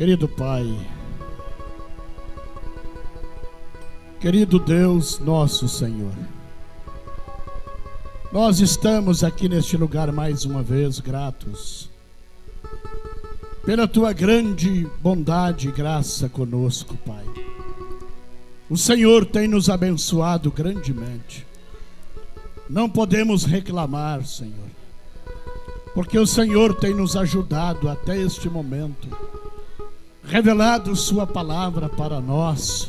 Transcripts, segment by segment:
Querido Pai, querido Deus, nosso Senhor, nós estamos aqui neste lugar mais uma vez gratos pela Tua grande bondade e graça conosco, Pai. O Senhor tem nos abençoado grandemente. Não podemos reclamar, Senhor, porque o Senhor tem nos ajudado até este momento, revelado Sua palavra para nós,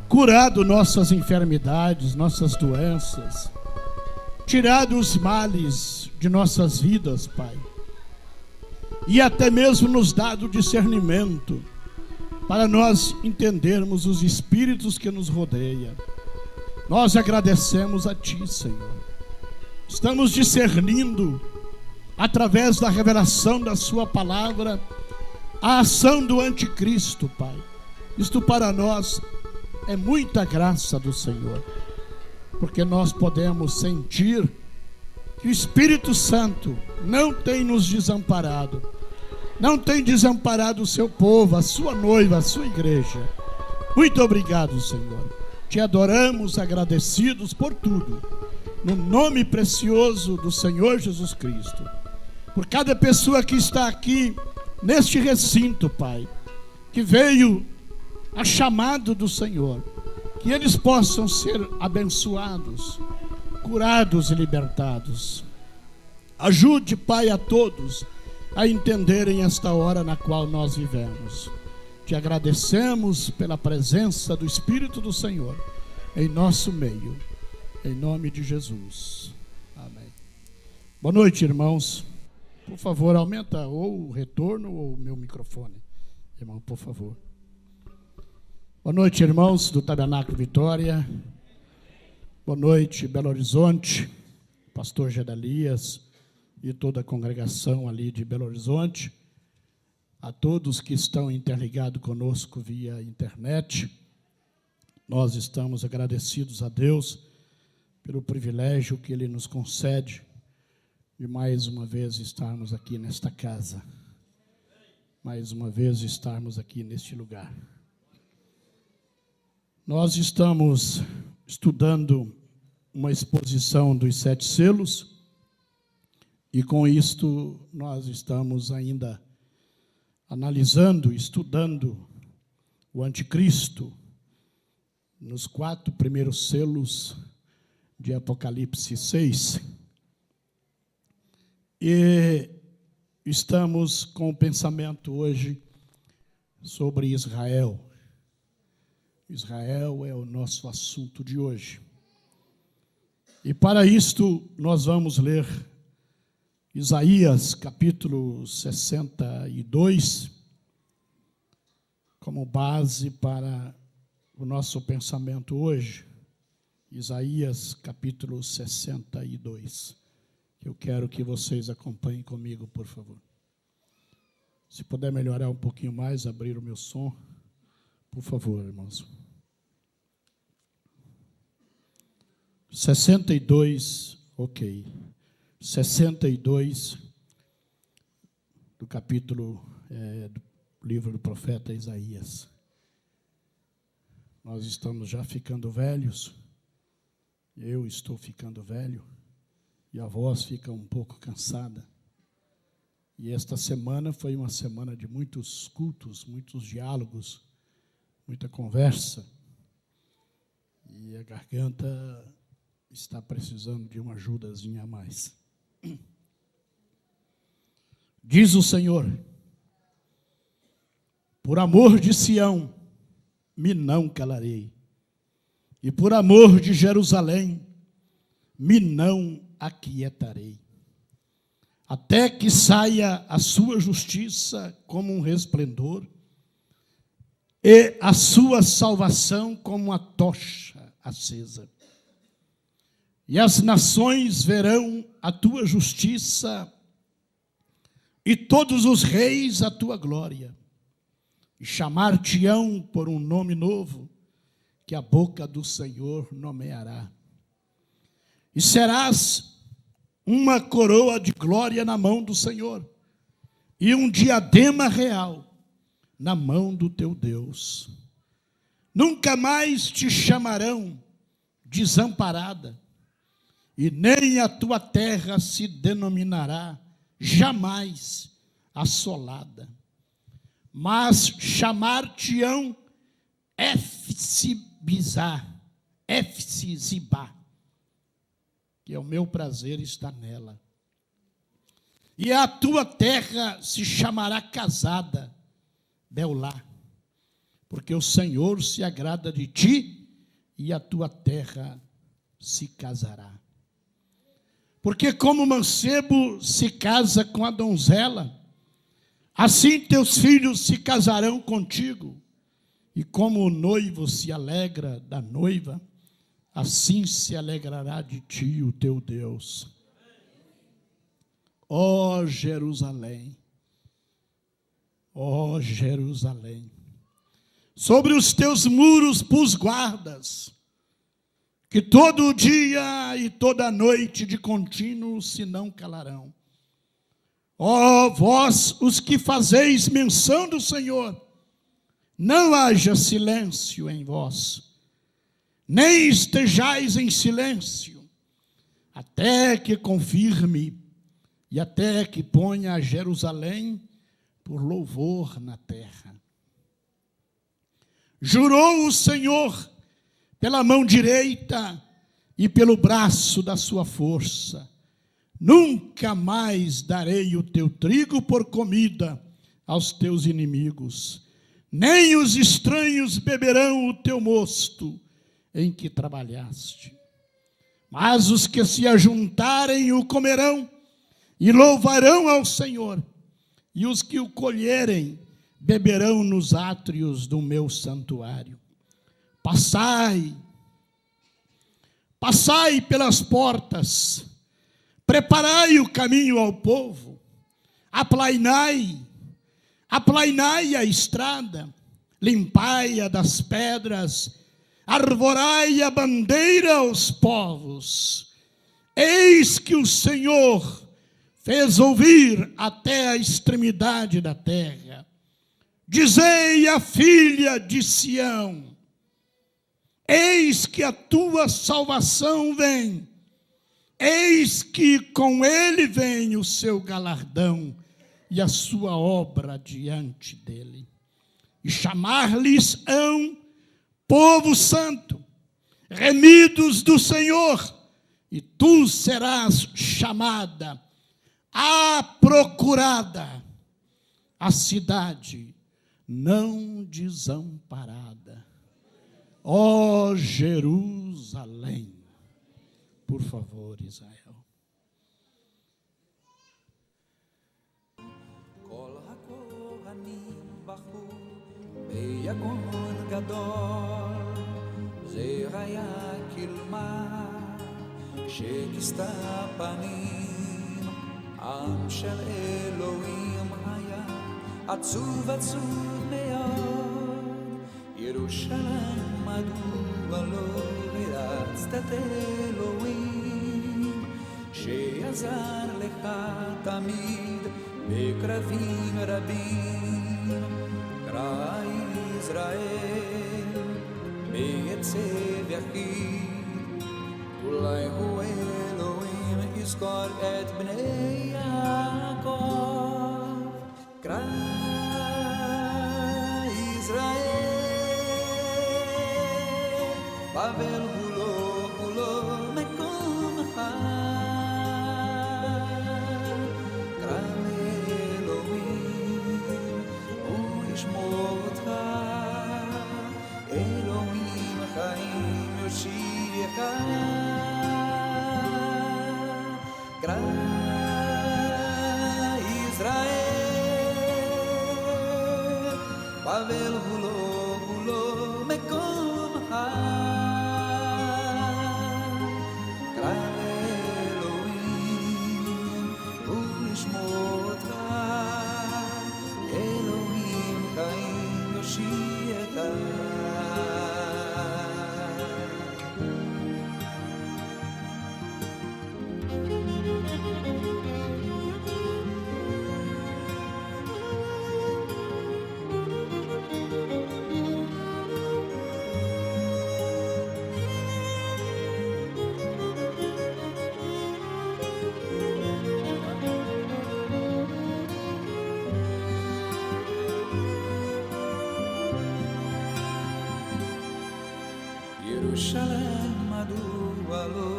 curado nossas enfermidades, nossas doenças, tirado os males de nossas vidas, Pai, e até mesmo nos dado discernimento para nós entendermos os espíritos que nos rodeiam. Nós agradecemos a Ti, Senhor. Estamos discernindo, através da revelação da Sua palavra, a ação do anticristo, Pai. Isto para nós é muita graça do Senhor, porque nós podemos sentir que o Espírito Santo não tem nos desamparado, não tem desamparado o Seu povo, a Sua noiva, a Sua igreja. Muito obrigado, Senhor. Te adoramos, agradecidos por tudo, no nome precioso do Senhor Jesus Cristo. Por cada pessoa que está aqui neste recinto, Pai, que veio a chamado do Senhor, que eles possam ser abençoados, curados e libertados. Ajude, Pai, a todos a entenderem esta hora na qual nós vivemos. Te agradecemos pela presença do Espírito do Senhor em nosso meio, em nome de Jesus. Amém. Boa noite, irmãos. Por favor, aumenta ou o retorno ou o meu microfone. Irmão, por favor. Boa noite, irmãos do Tabernáculo Vitória. Boa noite, Belo Horizonte, pastor Gedalias e toda a congregação ali de Belo Horizonte. A todos que estão interligados conosco via internet, nós estamos agradecidos a Deus pelo privilégio que Ele nos concede de mais uma vez estarmos aqui nesta casa, mais uma vez estarmos aqui neste lugar. Nós estamos estudando uma exposição dos 7 selos, e com isto nós estamos ainda analisando, estudando o anticristo nos 4 primeiros selos de Apocalipse 6. E estamos com o pensamento hoje sobre Israel. Israel é o nosso assunto de hoje. E para isto nós vamos ler Isaías capítulo 62 como base para o nosso pensamento hoje. Isaías capítulo 62. Eu quero que vocês acompanhem comigo, por favor. Se puder melhorar um pouquinho mais, abrir o meu som, por favor, irmãos. 62, ok. 62 do capítulo do livro do profeta Isaías. Nós estamos já ficando velhos, eu estou ficando velho, e a voz fica um pouco cansada. E esta semana foi uma semana de muitos cultos, muitos diálogos, muita conversa. E a garganta está precisando de uma ajudazinha a mais. Diz o Senhor: por amor de Sião, me não calarei, e por amor de Jerusalém, me não aquietarei, até que saia a sua justiça como um resplendor, e a sua salvação como uma tocha acesa. E as nações verão a tua justiça, e todos os reis a tua glória, e chamar-te-ão por um nome novo, que a boca do Senhor nomeará. E serás uma coroa de glória na mão do Senhor, e um diadema real na mão do teu Deus. Nunca mais te chamarão desamparada, e nem a tua terra se denominará jamais assolada, mas chamar-te-ão Efsibá, que é o meu prazer está nela. E a tua terra se chamará casada, Beulá, porque o Senhor se agrada de ti, e a tua terra se casará. Porque como o mancebo se casa com a donzela, assim teus filhos se casarão contigo. E como o noivo se alegra da noiva, assim se alegrará de ti o teu Deus. Ó Jerusalém, ó Jerusalém, sobre os teus muros pus guardas, que todo dia e toda noite de contínuo se não calarão. Ó vós, os que fazeis menção do Senhor, não haja silêncio em vós, nem estejais em silêncio, até que confirme e até que ponha a Jerusalém por louvor na terra. Jurou o Senhor pela mão direita e pelo braço da sua força: nunca mais darei o teu trigo por comida aos teus inimigos, nem os estranhos beberão o teu mosto em que trabalhaste. Mas os que se ajuntarem o comerão e louvarão ao Senhor, e os que o colherem beberão nos átrios do meu santuário. Passai, passai pelas portas, preparai o caminho ao povo, aplainai a estrada, limpai-a das pedras, arvorai a bandeira aos povos. Eis que o Senhor fez ouvir até a extremidade da terra. Dizei à filha de Sião: eis que a tua salvação vem, eis que com ele vem o seu galardão e a sua obra diante dele. E chamar-lhes-ão povo santo, remidos do Senhor, e tu serás chamada a procurada, a cidade não desamparada. Ó Jerusalém, por favor, Israel. ביגון גדול, זה היה כלמה, כשכיסתה פנים, עם של אלוהים היה, עצוב עצוב מאוד, ירושלים מדוע לא הרצת את אלוהים, שיעזר לך תמיד בקרבים רבים, קרא ישראל מעצב יחיד, אולי הוא אלוהים יזכור את בני יעקב. קרא ישראל, בבל הוא לא מקום אחד. קרא לאלוהים, הוא ישמור אותך, אלוהים חיים יושיעך. קרא ישראל, בבל הוא לא מקום אחד. קרא לאלוהים, הוא ישמור אותך, אלוהים חיים יושיעך. Shalem adu alo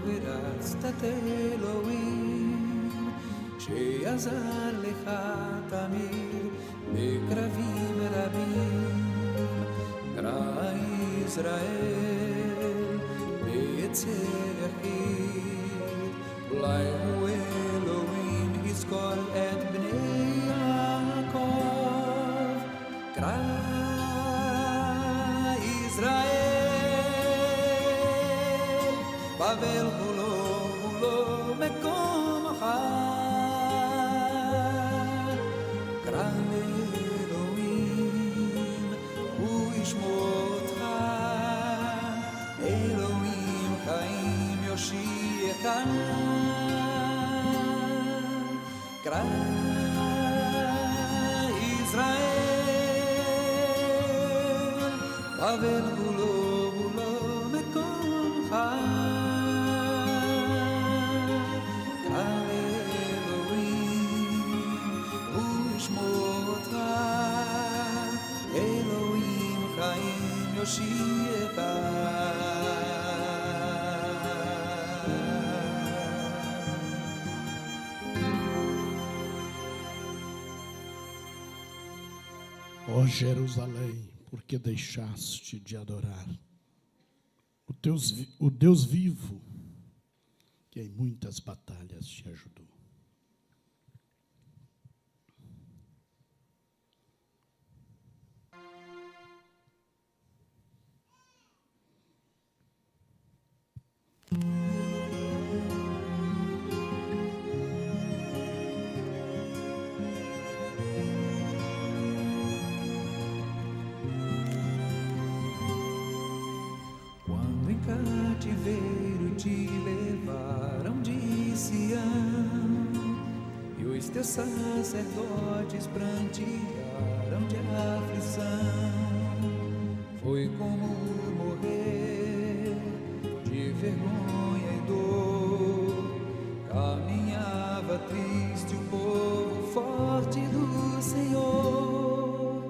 v'ratztat Elohim she'azar lecha tamid b'kravim rabim kra Yisrael b'yetzer yachid אולי הוא אלוהים יזכור את בני יעקב קרא ישראל בבל הוא לא מקום אחר קרא לאלוהים הוא ישמור אותך אלוהים חיים יושיעך קרא ישראל בבל הוא לא מקומך קרא לאלוהים הוא ישמור אותך אלוהים חיים יושיעך Ó Jerusalém, por que deixaste de adorar o Deus vivo, que em muitas batalhas te ajudou? Cativeiro te levaram de Sião e os teus sacerdotes prantearam de aflição. Foi como morrer de vergonha e dor. Caminhava triste o povo forte do Senhor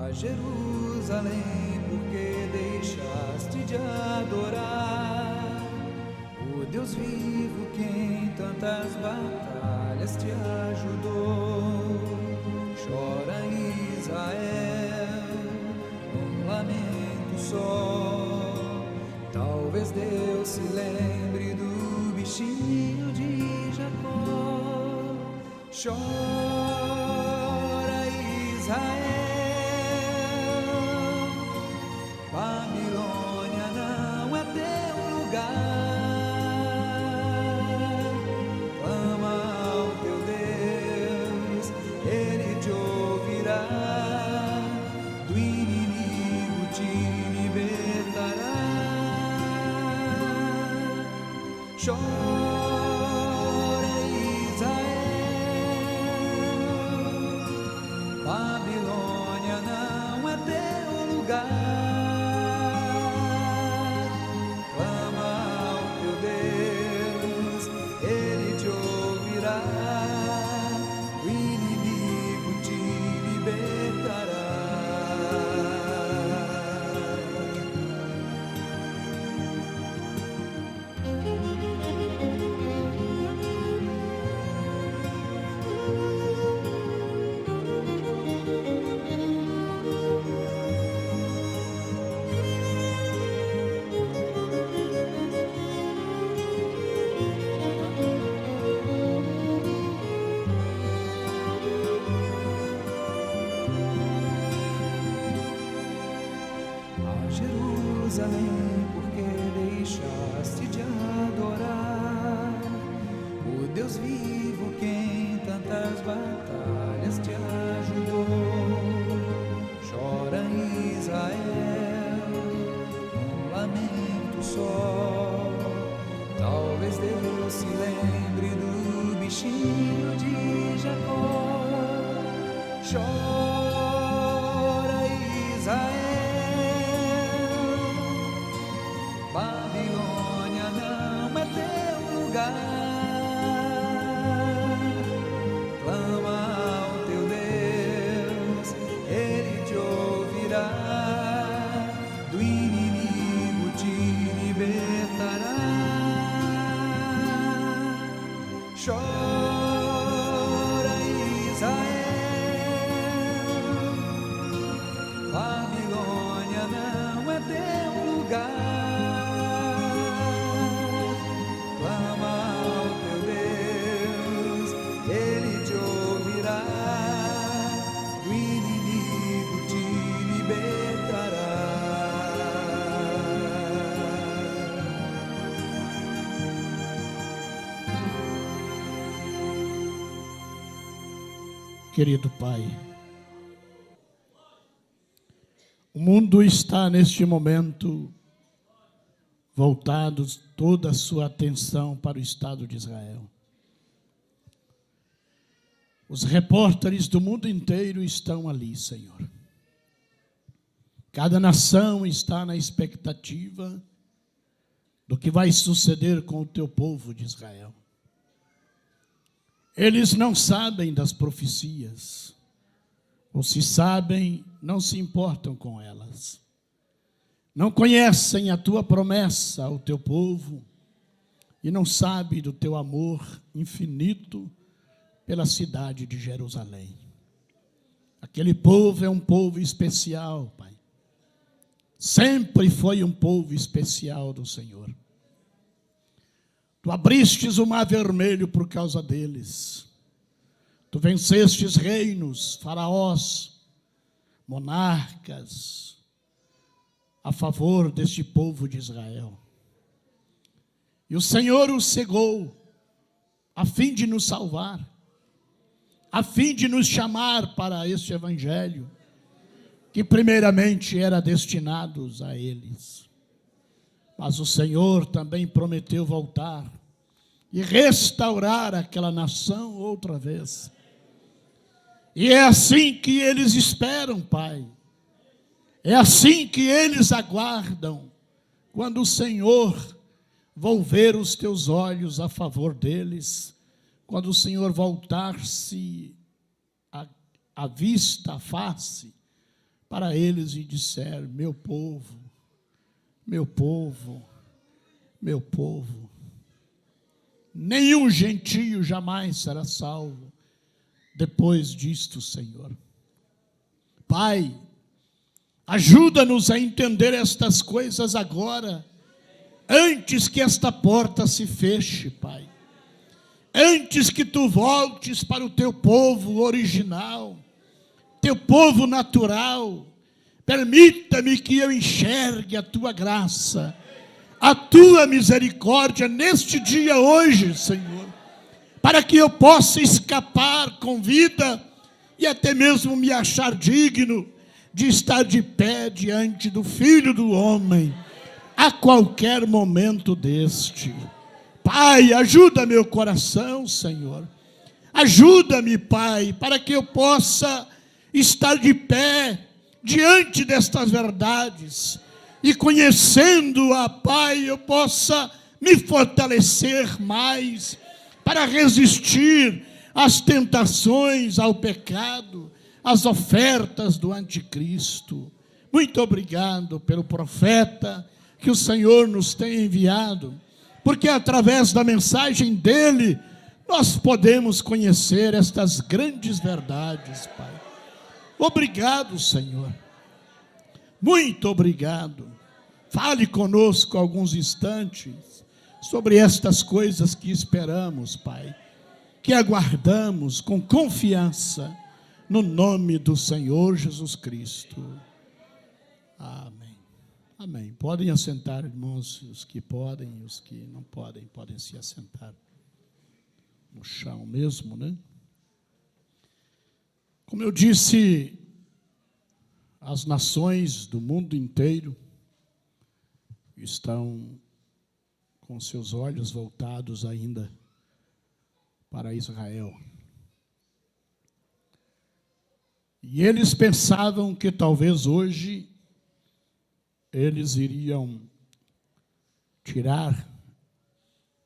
a Jerusalém, porque deixaste de adorar o Deus vivo que em tantas batalhas te ajudou. Chora Israel num lamento só, talvez Deus se lembre do bichinho de Jacó. Chora Israel, Babilônia não é teu lugar. Clama ao teu Deus, Ele te ouvirá. Do inimigo te libertará. Chora Israel, Babilônia não é teu lugar. O inimigo te libertará. Jerusalém, porque deixaste de adorar o Deus vivo que em tantas batalhas te ajudou. Chora Israel num lamento só, talvez Deus se lembre do bichinho de Jacó. Chora Israel, Babilônia não é teu lugar. Clama ao teu Deus, Ele te ouvirá. Do inimigo te libertará. Chora, Israel, Babilônia não é teu lugar. Clama ao teu Deus, Ele te ouvirá, do inimigo te libertará. Querido Pai, o mundo está neste momento voltado toda a sua atenção para o Estado de Israel. Os repórteres do mundo inteiro estão ali, Senhor. Cada nação está na expectativa do que vai suceder com o teu povo de Israel. Eles não sabem das profecias, ou se sabem, não se importam com elas. Não conhecem a tua promessa ao teu povo e não sabem do teu amor infinito pela cidade de Jerusalém. Aquele povo é um povo especial, Pai. Sempre foi um povo especial do Senhor. Tu abristes o mar vermelho por causa deles. Tu vencestes reinos, faraós, monarcas, a favor deste povo de Israel. E o Senhor os cegou, a fim de nos salvar, a fim de nos chamar para este evangelho, que primeiramente era destinado a eles. Mas o Senhor também prometeu voltar e restaurar aquela nação outra vez. E é assim que eles esperam, Pai. É assim que eles aguardam, quando o Senhor volver os teus olhos a favor deles, quando o Senhor voltar-se a vista, a face, para eles e disser: meu povo, meu povo, meu povo. Nenhum gentio jamais será salvo depois disto, Senhor. Pai, ajuda-nos a entender estas coisas agora, antes que esta porta se feche, Pai. Antes que tu voltes para o teu povo original, teu povo natural. Permita-me que eu enxergue a tua graça, a tua misericórdia neste dia hoje, Senhor, para que eu possa escapar com vida e até mesmo me achar digno de estar de pé diante do Filho do Homem, a qualquer momento deste. Pai, ajuda meu coração, Senhor. Ajuda-me, Pai, para que eu possa estar de pé diante destas verdades, e conhecendo-a, Pai, eu possa me fortalecer mais para resistir às tentações, ao pecado, às ofertas do anticristo. Muito obrigado pelo profeta que o Senhor nos tem enviado, porque através da mensagem dele nós podemos conhecer estas grandes verdades, Pai. Obrigado, Senhor. Muito obrigado. Fale conosco alguns instantes sobre estas coisas que esperamos, Pai, que aguardamos com confiança no nome do Senhor Jesus Cristo. Amém. Amém. Podem assentar, irmãos, os que podem, os que não podem, podem se assentar no chão mesmo, né? Como eu disse, as nações do mundo inteiro estão com seus olhos voltados ainda para Israel. E eles pensavam que talvez hoje eles iriam tirar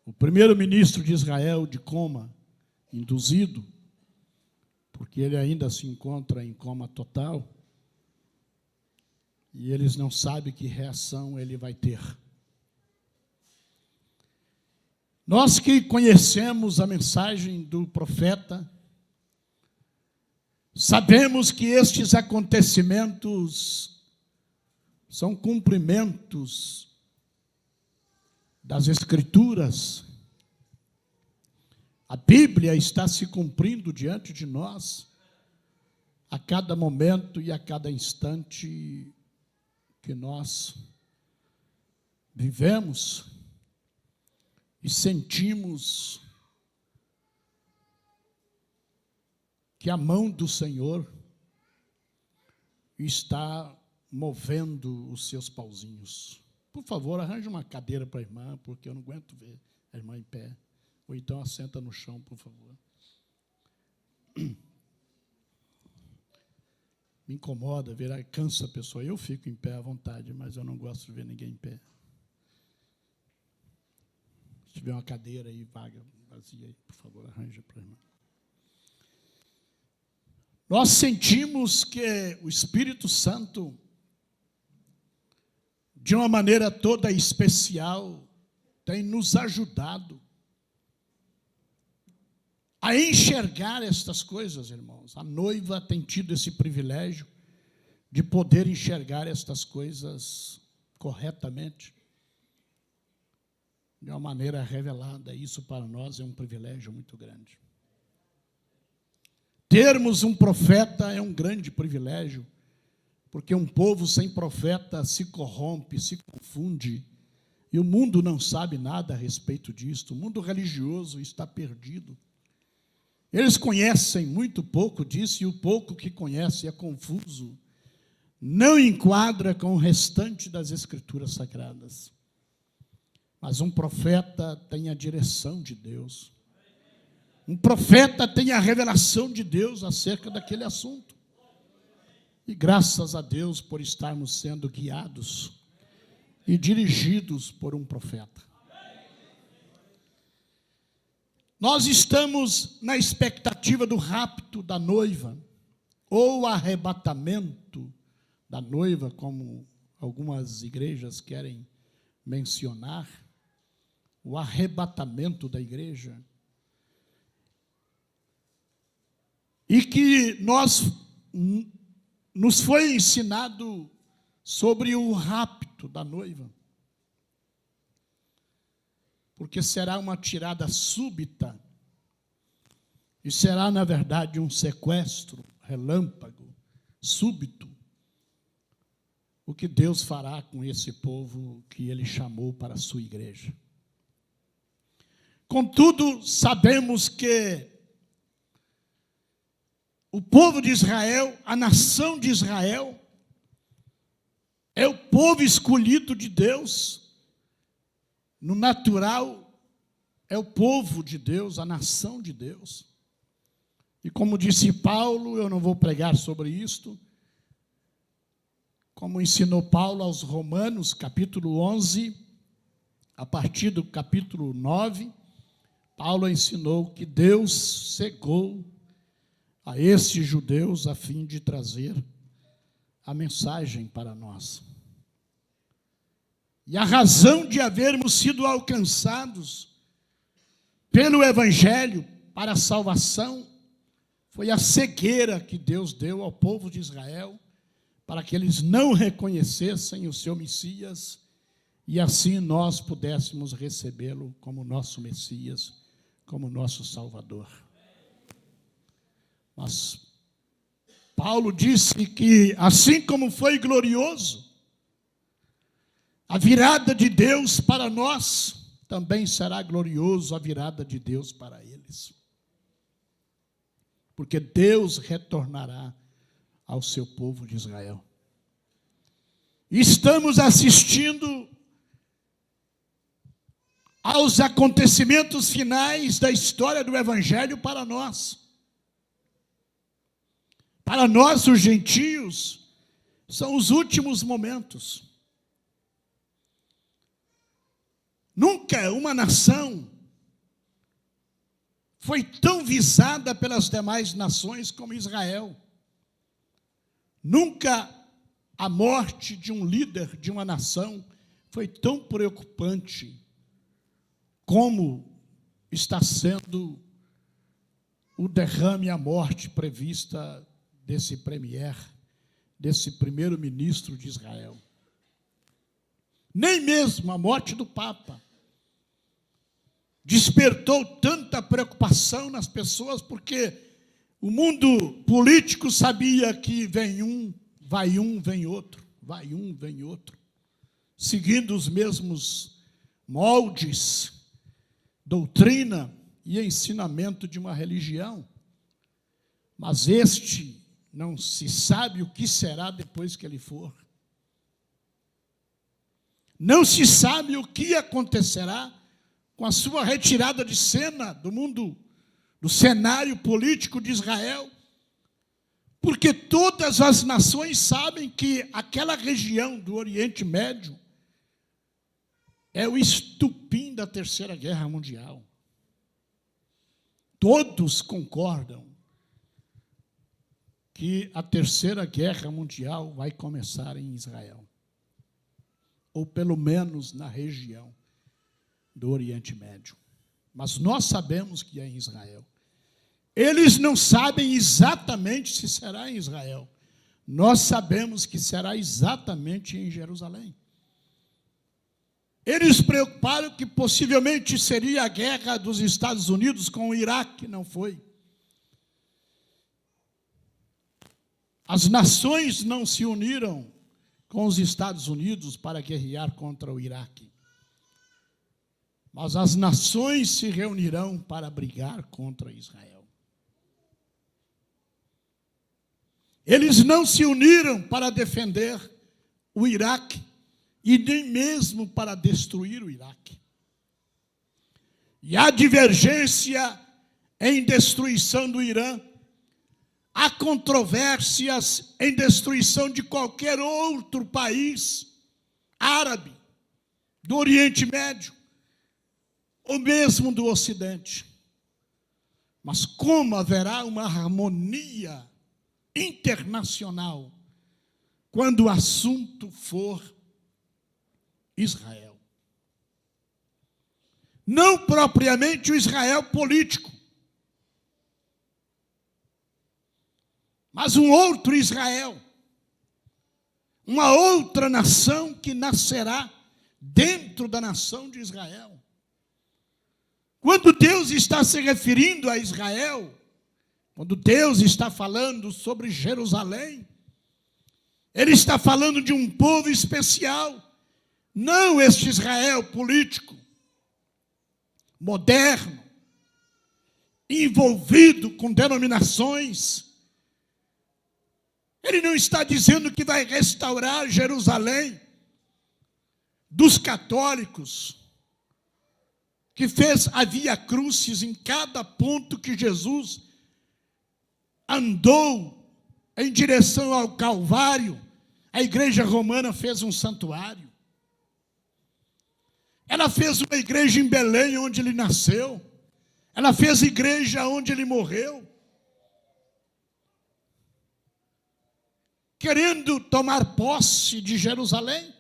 o primeiro-ministro de Israel de coma induzido, porque ele ainda se encontra em coma total, e eles não sabem que reação ele vai ter. Nós que conhecemos a mensagem do profeta, sabemos que estes acontecimentos são cumprimentos das Escrituras. A Bíblia está se cumprindo diante de nós a cada momento e a cada instante que nós vivemos e sentimos que a mão do Senhor está movendo os seus pauzinhos. Por favor, arranje uma cadeira para a irmã, porque eu não aguento ver a irmã em pé. Ou então assenta no chão, por favor. Me incomoda, cansa a pessoa. Eu fico em pé à vontade, mas eu não gosto de ver ninguém em pé. Se tiver uma cadeira aí, vaga, vazia aí, por favor, arranja para a irmã. Nós sentimos que o Espírito Santo, de uma maneira toda especial, tem nos ajudado a enxergar estas coisas, irmãos. A noiva tem tido esse privilégio de poder enxergar estas coisas corretamente, de uma maneira revelada. Isso para nós é um privilégio muito grande. Termos um profeta é um grande privilégio, porque um povo sem profeta se corrompe, se confunde, e o mundo não sabe nada a respeito disto. O mundo religioso está perdido. Eles conhecem muito pouco disso, e o pouco que conhece é confuso, não enquadra com o restante das Escrituras Sagradas. Mas um profeta tem a direção de Deus. Um profeta tem a revelação de Deus acerca daquele assunto. E graças a Deus por estarmos sendo guiados e dirigidos por um profeta. Nós estamos na expectativa do rapto da noiva, ou arrebatamento da noiva, como algumas igrejas querem mencionar, o arrebatamento da igreja. E que nos foi ensinado sobre o rapto da noiva. Porque será uma tirada súbita, e será, na verdade, um sequestro relâmpago, súbito, o que Deus fará com esse povo que Ele chamou para a sua igreja. Contudo, sabemos que o povo de Israel, a nação de Israel, é o povo escolhido de Deus. No natural, é o povo de Deus, a nação de Deus. E como disse Paulo, eu não vou pregar sobre isto, como ensinou Paulo aos Romanos, capítulo 11, a partir do capítulo 9, Paulo ensinou que Deus cegou a esses judeus a fim de trazer a mensagem para nós. E a razão de havermos sido alcançados pelo Evangelho para a salvação foi a cegueira que Deus deu ao povo de Israel para que eles não reconhecessem o seu Messias e assim nós pudéssemos recebê-lo como nosso Messias, como nosso Salvador. Mas Paulo disse que assim como foi glorioso a virada de Deus para nós, também será glorioso a virada de Deus para eles. Porque Deus retornará ao seu povo de Israel. Estamos assistindo aos acontecimentos finais da história do Evangelho para nós. Para nós, os gentios, são os últimos momentos. Nunca uma nação foi tão visada pelas demais nações como Israel. Nunca a morte de um líder de uma nação foi tão preocupante como está sendo o derrame e a morte prevista desse premier, desse primeiro-ministro de Israel. Nem mesmo a morte do Papa despertou tanta preocupação nas pessoas, porque o mundo político sabia que vem um, vem outro, vai um, vem outro, seguindo os mesmos moldes, doutrina e ensinamento de uma religião. Mas este não se sabe o que será depois que ele for. Não se sabe o que acontecerá com a sua retirada de cena do mundo, do cenário político de Israel, porque todas as nações sabem que aquela região do Oriente Médio é o estupim da Terceira Guerra Mundial. Todos concordam que a Terceira Guerra Mundial vai começar em Israel, ou pelo menos na região do Oriente Médio. Mas nós sabemos que é em Israel. Eles não sabem exatamente se será em Israel. Nós sabemos que será exatamente em Jerusalém. Eles preocuparam que possivelmente seria a guerra dos Estados Unidos com o Iraque, não foi. As nações não se uniram com os Estados Unidos para guerrear contra o Iraque. Mas as nações se reunirão para brigar contra Israel. Eles não se uniram para defender o Iraque e nem mesmo para destruir o Iraque. E há divergência em destruição do Irã, há controvérsias em destruição de qualquer outro país árabe, do Oriente Médio, ou mesmo do Ocidente. Mas como haverá uma harmonia internacional quando o assunto for Israel? Não propriamente o Israel político, mas um outro Israel, uma outra nação que nascerá dentro da nação de Israel. Quando Deus está se referindo a Israel, quando Deus está falando sobre Jerusalém, Ele está falando de um povo especial, não este Israel político, moderno, envolvido com denominações. Ele não está dizendo que vai restaurar Jerusalém dos católicos, que fez a via crucis em cada ponto que Jesus andou em direção ao Calvário. A igreja romana fez um santuário. Ela fez uma igreja em Belém, onde ele nasceu. Ela fez igreja onde ele morreu. Querendo tomar posse de Jerusalém.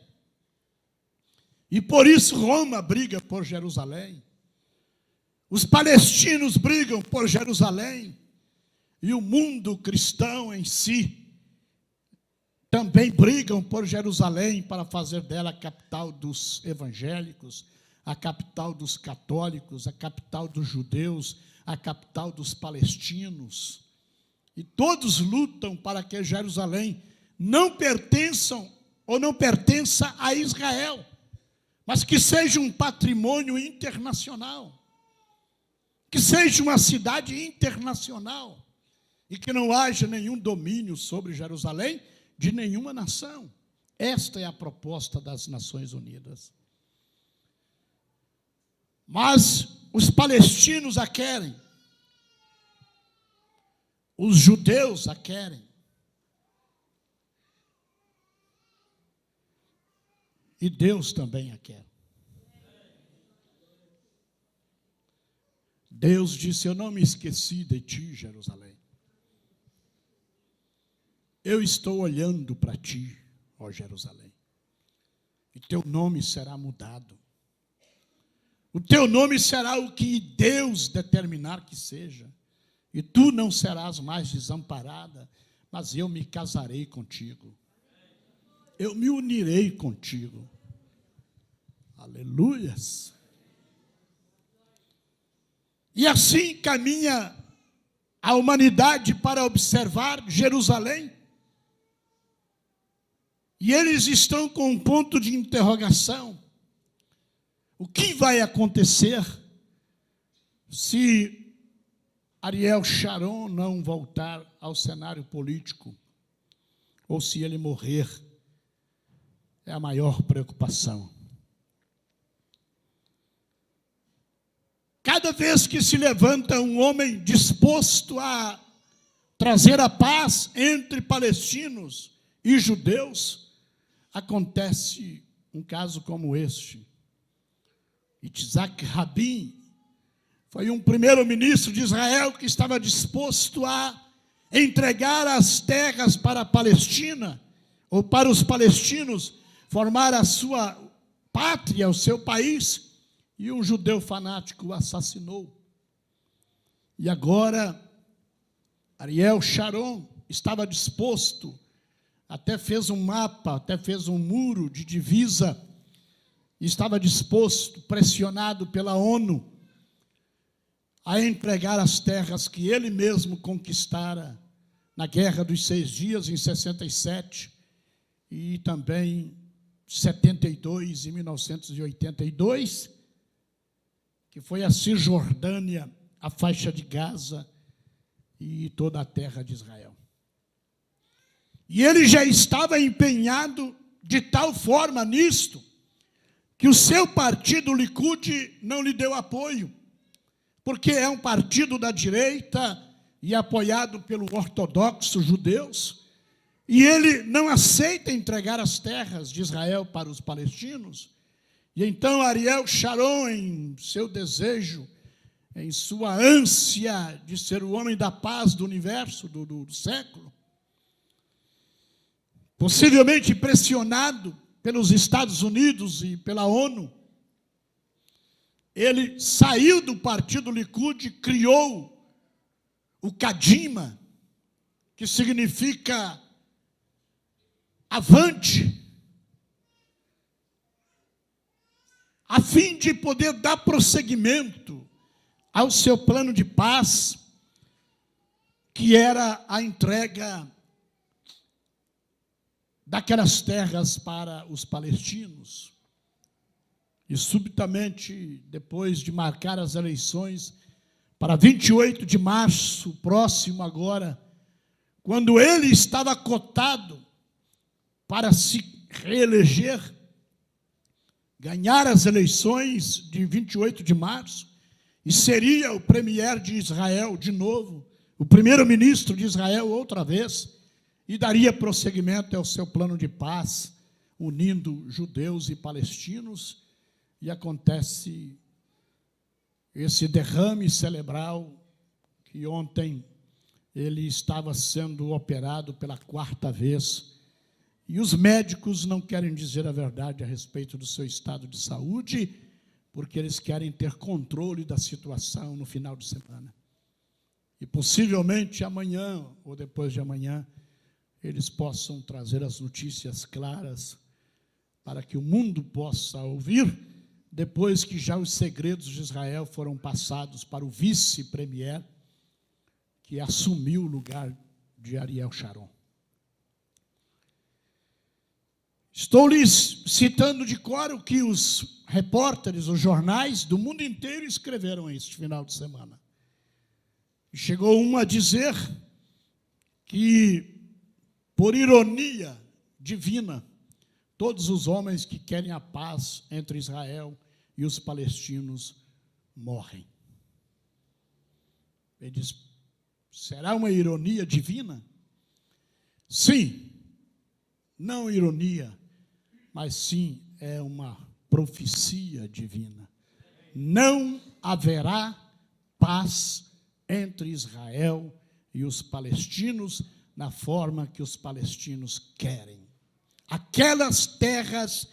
E por isso Roma briga por Jerusalém. Os palestinos brigam por Jerusalém. E o mundo cristão em si também brigam por Jerusalém para fazer dela a capital dos evangélicos, a capital dos católicos, a capital dos judeus, a capital dos palestinos. E todos lutam para que Jerusalém não pertençam ou não pertença a Israel, mas que seja um patrimônio internacional, que seja uma cidade internacional, e que não haja nenhum domínio sobre Jerusalém de nenhuma nação. Esta é a proposta das Nações Unidas. Mas os palestinos a querem, os judeus a querem, e Deus também a quer. Deus disse: eu não me esqueci de ti, Jerusalém. Eu estou olhando para ti, ó Jerusalém, e teu nome será mudado. O teu nome será o que Deus determinar que seja. E tu não serás mais desamparada, mas eu me casarei contigo. Eu me unirei contigo. Aleluias. E assim caminha a humanidade para observar Jerusalém. E eles estão com um ponto de interrogação. O que vai acontecer se Ariel Sharon não voltar ao cenário político? Ou se ele morrer? É a maior preocupação. Cada vez que se levanta um homem disposto a trazer a paz entre palestinos e judeus, acontece um caso como este. Yitzhak Rabin foi um primeiro-ministro de Israel que estava disposto a entregar as terras para a Palestina, ou para os palestinos formar a sua pátria, o seu país, e um judeu fanático o assassinou. E agora, Ariel Sharon estava disposto, até fez um mapa, até fez um muro de divisa, estava disposto, pressionado pela ONU, a entregar as terras que ele mesmo conquistara na Guerra dos 6 Dias, em 67, e também 72 e 1982, que foi a Cisjordânia, a faixa de Gaza e toda a terra de Israel. E ele já estava empenhado de tal forma nisto, que o seu partido, o Likud, não lhe deu apoio, porque é um partido da direita e apoiado pelo ortodoxo judeus, e ele não aceita entregar as terras de Israel para os palestinos. E então Ariel Sharon, em seu desejo, em sua ânsia de ser o homem da paz do universo, do século, possivelmente pressionado pelos Estados Unidos e pela ONU, ele saiu do partido Likud, criou o Kadima, que significa avante, a fim de poder dar prosseguimento ao seu plano de paz, que era a entrega daquelas terras para os palestinos. E subitamente, depois de marcar as eleições para 28 de março, próximo agora, quando ele estava cotado para se reeleger, ganhar as eleições de 28 de março, e seria o premier de Israel de novo, o primeiro-ministro de Israel outra vez, e daria prosseguimento ao seu plano de paz, unindo judeus e palestinos, e acontece esse derrame cerebral, que ontem ele estava sendo operado pela 4ª vez, e os médicos não querem dizer a verdade a respeito do seu estado de saúde, porque eles querem ter controle da situação no final de semana. E possivelmente amanhã, ou depois de amanhã, eles possam trazer as notícias claras para que o mundo possa ouvir, depois que já os segredos de Israel foram passados para o vice-premier, que assumiu o lugar de Ariel Sharon. Estou lhes citando de cor o que os repórteres, os jornais do mundo inteiro escreveram este final de semana. E chegou um a dizer que, por ironia divina, todos os homens que querem a paz entre Israel e os palestinos morrem. Ele diz: será uma ironia divina? Sim, não ironia, mas sim é uma profecia divina. Não haverá paz entre Israel e os palestinos na forma que os palestinos querem. Aquelas terras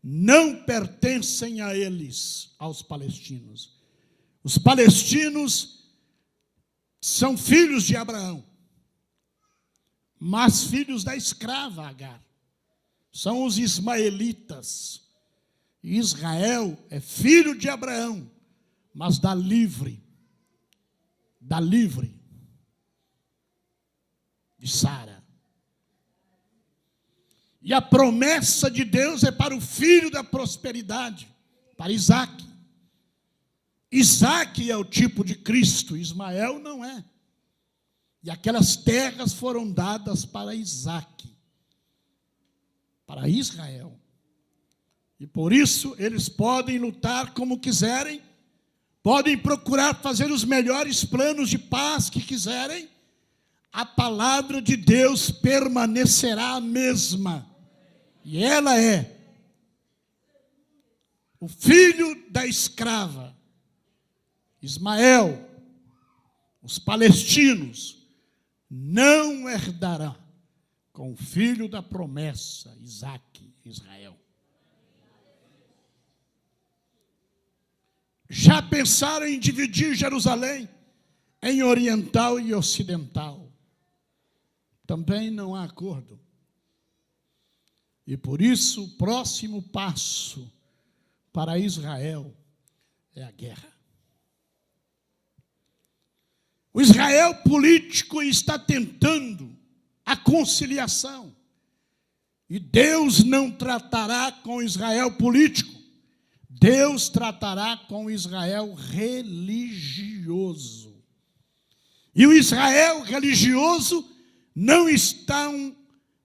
não pertencem a eles, aos palestinos. Os palestinos são filhos de Abraão, mas filhos da escrava Agar. São os ismaelitas. E Israel é filho de Abraão, mas da livre de Sara. E a promessa de Deus é para o filho da prosperidade, para Isaque. Isaque é o tipo de Cristo, Ismael não é. E aquelas terras foram dadas para Isaque, para Israel. E por isso eles podem lutar como quiserem, podem procurar fazer os melhores planos de paz que quiserem, a palavra de Deus permanecerá a mesma. E ela é: o filho da escrava, Ismael, os palestinos, não herdarão com o filho da promessa, Isaque, Israel. Já pensaram em dividir Jerusalém em oriental e ocidental? Também não há acordo. E por isso o próximo passo para Israel é a guerra. O Israel político está tentando a conciliação. E Deus não tratará com Israel político. Deus tratará com Israel religioso. E o Israel religioso não estão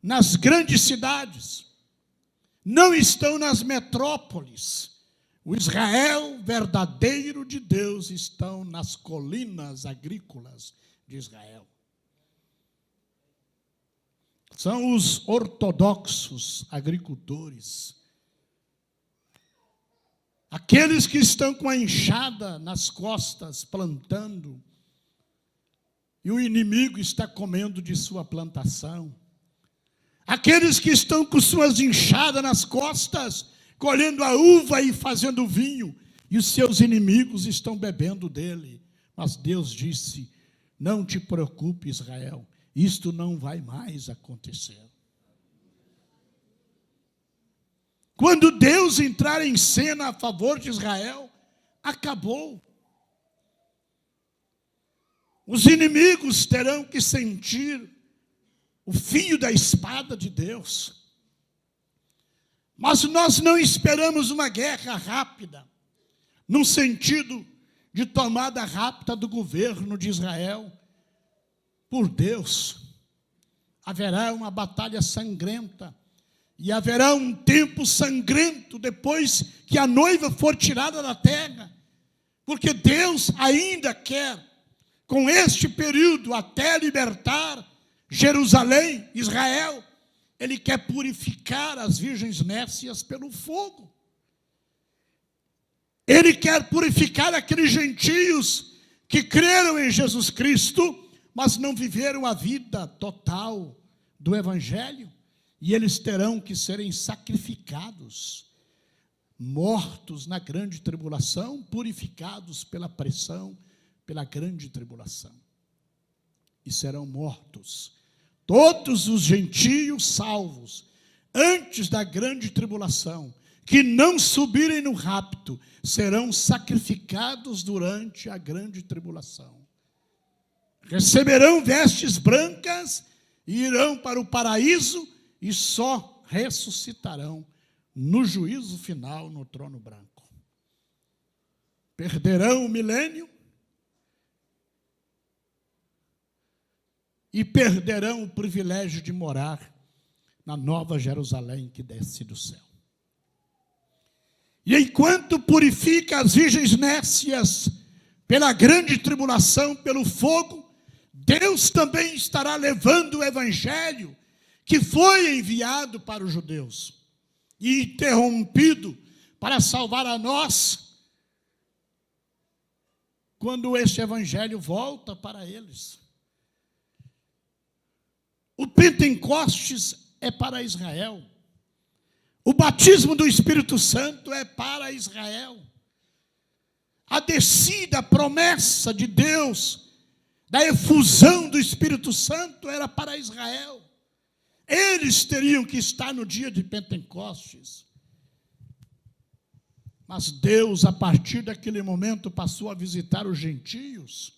nas grandes cidades, não estão nas metrópoles. O Israel verdadeiro de Deus estão nas colinas agrícolas de Israel. São os ortodoxos agricultores, aqueles que estão com a enxada nas costas plantando, e o inimigo está comendo de sua plantação. Aqueles que estão com suas enxadas nas costas, colhendo a uva e fazendo vinho, e os seus inimigos estão bebendo dele. Mas Deus disse: não te preocupe, Israel, isto não vai mais acontecer. Quando Deus entrar em cena a favor de Israel, acabou. Os inimigos terão que sentir o fio da espada de Deus. Mas nós não esperamos uma guerra rápida, no sentido de tomada rápida do governo de Israel por Deus. Haverá uma batalha sangrenta, e haverá um tempo sangrento depois que a noiva for tirada da terra, porque Deus ainda quer, com este período, até libertar Jerusalém, Israel, Ele quer purificar as virgens nécias pelo fogo. Ele quer purificar aqueles gentios que creram em Jesus Cristo, mas não viveram a vida total do Evangelho, e eles terão que serem sacrificados, mortos na grande tribulação, purificados pela pressão, pela grande tribulação. E serão mortos todos os gentios salvos, antes da grande tribulação, que não subirem no rapto, serão sacrificados durante a grande tribulação. Receberão vestes brancas e irão para o paraíso, e só ressuscitarão no juízo final, no trono branco. Perderão o milênio e perderão o privilégio de morar na nova Jerusalém que desce do céu. E enquanto purifica as virgens nécias pela grande tribulação, pelo fogo, Deus também estará levando o Evangelho que foi enviado para os judeus e interrompido para salvar a nós, quando este Evangelho volta para eles. O Pentecostes é para Israel. O batismo do Espírito Santo é para Israel. A descida, a promessa de Deus, da efusão do Espírito Santo era para Israel. Eles teriam que estar no dia de Pentecostes. Mas Deus, a partir daquele momento, passou a visitar os gentios,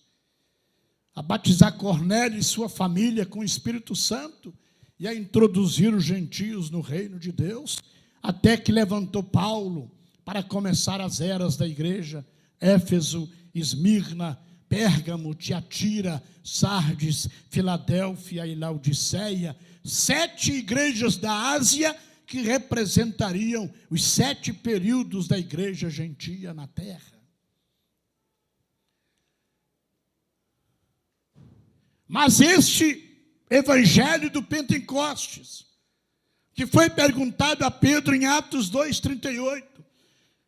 a batizar Cornélio e sua família com o Espírito Santo e a introduzir os gentios no reino de Deus, até que levantou Paulo para começar as eras da igreja: Éfeso, Esmirna, Pérgamo, Tiatira, Sardes, Filadélfia e Laodiceia, 7 igrejas da Ásia que representariam os 7 períodos da igreja gentia na terra. Mas este evangelho do Pentecostes, que foi perguntado a Pedro em Atos 2:38,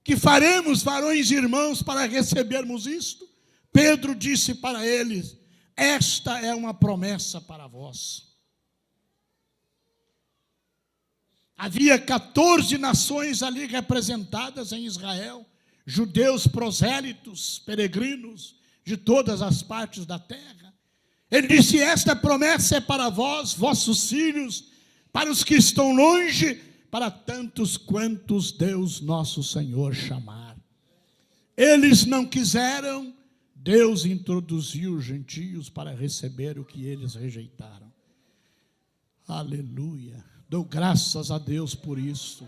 que faremos, varões e irmãos, para recebermos isto? Pedro disse para eles: esta é uma promessa para vós. Havia 14 nações ali representadas em Israel, judeus prosélitos, peregrinos de todas as partes da terra. Ele disse: esta promessa é para vós, vossos filhos, para os que estão longe, para tantos quantos Deus nosso Senhor chamar. Eles não quiseram, Deus introduziu os gentios para receber o que eles rejeitaram. Aleluia. Dou graças a Deus por isso.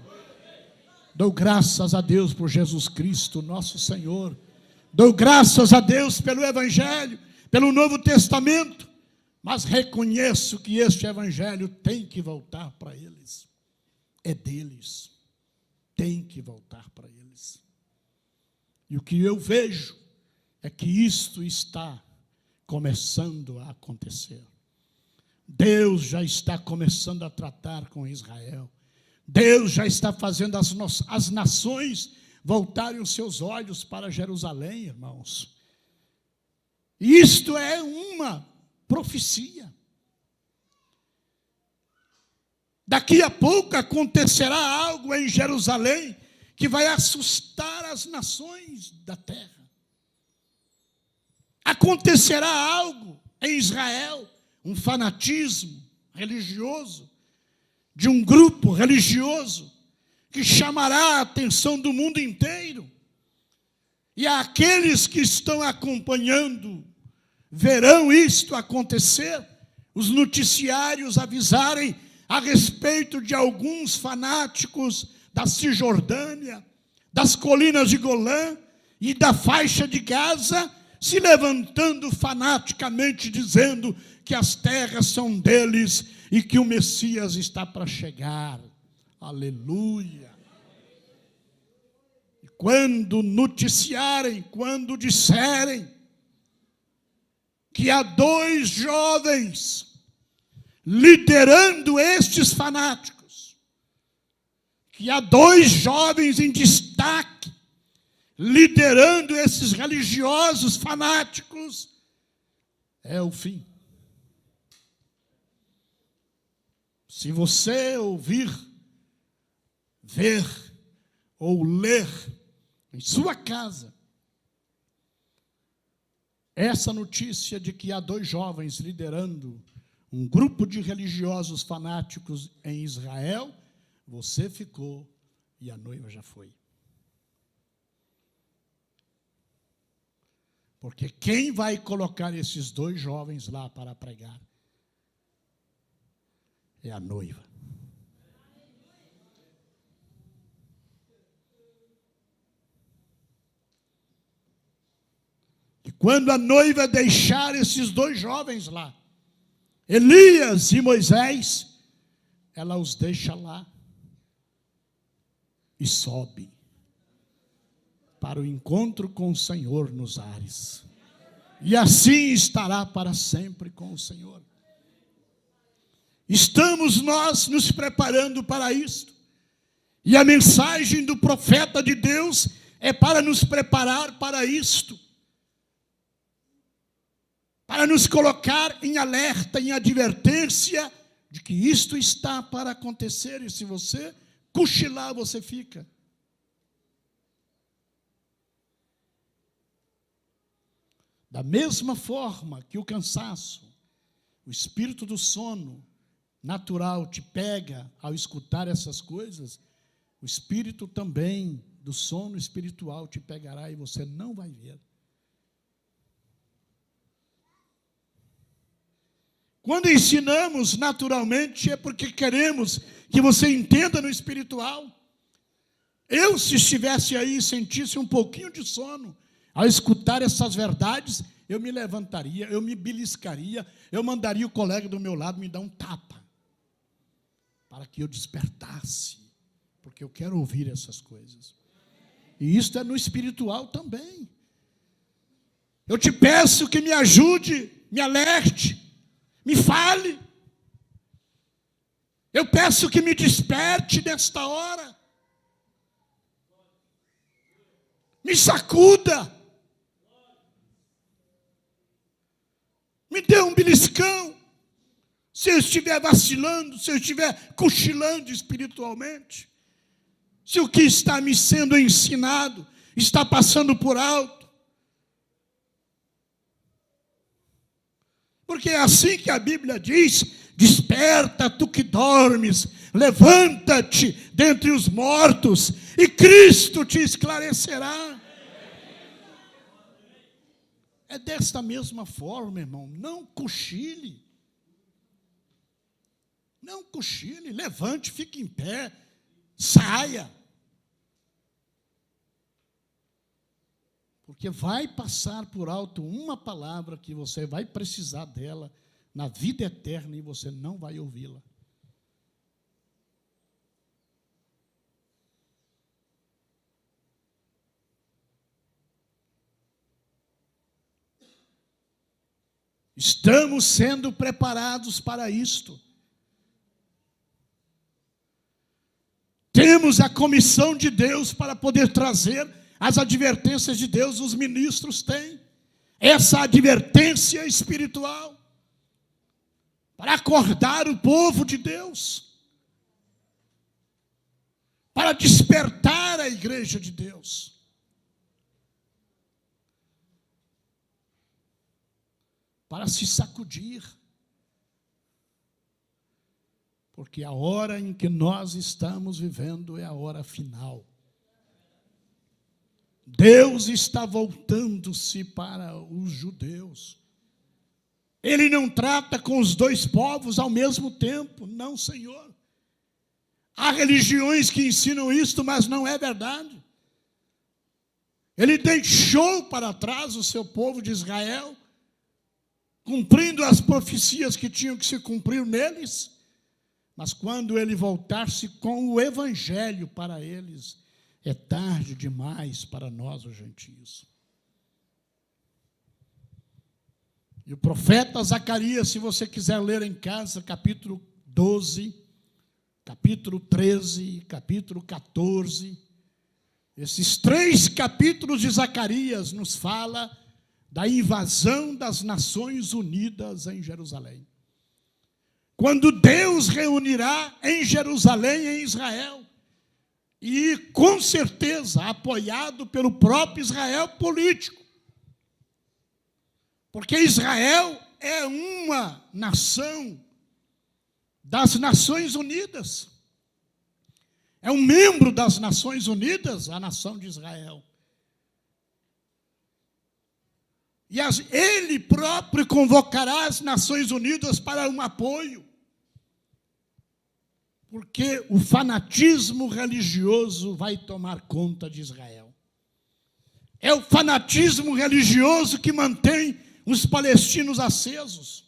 Dou graças a Deus por Jesus Cristo, nosso Senhor. Dou graças a Deus pelo Evangelho, pelo Novo Testamento. Mas reconheço que este Evangelho tem que voltar para eles. É deles. Tem que voltar para eles. E o que eu vejo é que isto está começando a acontecer. Deus já está começando a tratar com Israel. Deus já está fazendo as nações voltarem os seus olhos para Jerusalém, irmãos. Isto é uma profecia. Daqui a pouco acontecerá algo em Jerusalém que vai assustar as nações da terra. Acontecerá algo em Israel, um fanatismo religioso, de um grupo religioso, que chamará a atenção do mundo inteiro. E aqueles que estão acompanhando verão isto acontecer, os noticiários avisarem a respeito de alguns fanáticos da Cisjordânia, das colinas de Golã e da faixa de Gaza, se levantando fanaticamente, dizendo que as terras são deles e que o Messias está para chegar. Aleluia. E quando noticiarem, quando disserem que há 2 jovens liderando estes fanáticos, que há 2 jovens em destaque liderando esses religiosos fanáticos, é o fim. Se você ouvir, ver ou ler em sua casa essa notícia de que há 2 jovens liderando um grupo de religiosos fanáticos em Israel, você ficou e a noiva já foi. Porque quem vai colocar esses 2 jovens lá para pregar é a noiva. E quando a noiva deixar esses 2 jovens lá, Elias e Moisés, ela os deixa lá e sobe para o encontro com o Senhor nos ares. E assim estará para sempre com o Senhor. Estamos nós nos preparando para isto. E a mensagem do profeta de Deus é para nos preparar para isto. Para nos colocar em alerta, em advertência de que isto está para acontecer. E se você cochilar você fica. Da mesma forma que o cansaço, o espírito do sono natural te pega ao escutar essas coisas, o espírito também do sono espiritual te pegará e você não vai ver. Quando ensinamos naturalmente é porque queremos que você entenda no espiritual. Eu, se estivesse aí e sentisse um pouquinho de sono, ao escutar essas verdades, eu me levantaria, eu me beliscaria, eu mandaria o colega do meu lado me dar um tapa, para que eu despertasse, porque eu quero ouvir essas coisas. E isso é no espiritual também. Eu te peço que me ajude, me alerte, me fale. Eu peço que me desperte nesta hora. Me sacuda. Me dê um beliscão. Se eu estiver vacilando, se eu estiver cochilando espiritualmente, se o que está me sendo ensinado está passando por alto. Porque é assim que a Bíblia diz: desperta tu que dormes, levanta-te dentre os mortos, e Cristo te esclarecerá. É desta mesma forma, irmão, não cochile. Não cochile, levante, fique em pé, saia. Porque vai passar por alto uma palavra que você vai precisar dela na vida eterna e você não vai ouvi-la. Estamos sendo preparados para isto. Temos a comissão de Deus para poder trazer as advertências de Deus, os ministros têm essa advertência espiritual para acordar o povo de Deus, para despertar a igreja de Deus. Para se sacudir, porque a hora em que nós estamos vivendo é a hora final. Deus está voltando-se para os judeus. Ele não trata com os dois povos ao mesmo tempo, não, Senhor. Há religiões que ensinam isto, mas não é verdade. Ele deixou para trás o seu povo de Israel, cumprindo as profecias que tinham que se cumprir neles, mas quando ele voltar-se com o evangelho para eles, é tarde demais para nós, os gentios. E o profeta Zacarias, se você quiser ler em casa, capítulo 12, capítulo 13, capítulo 14, esses 3 capítulos de Zacarias nos fala da invasão das Nações Unidas em Jerusalém. Quando Deus reunirá em Jerusalém, em Israel, e com certeza apoiado pelo próprio Israel político, porque Israel é uma nação das Nações Unidas, é um membro das Nações Unidas, a nação de Israel. E ele próprio convocará as Nações Unidas para um apoio, porque o fanatismo religioso vai tomar conta de Israel. É o fanatismo religioso que mantém os palestinos acesos.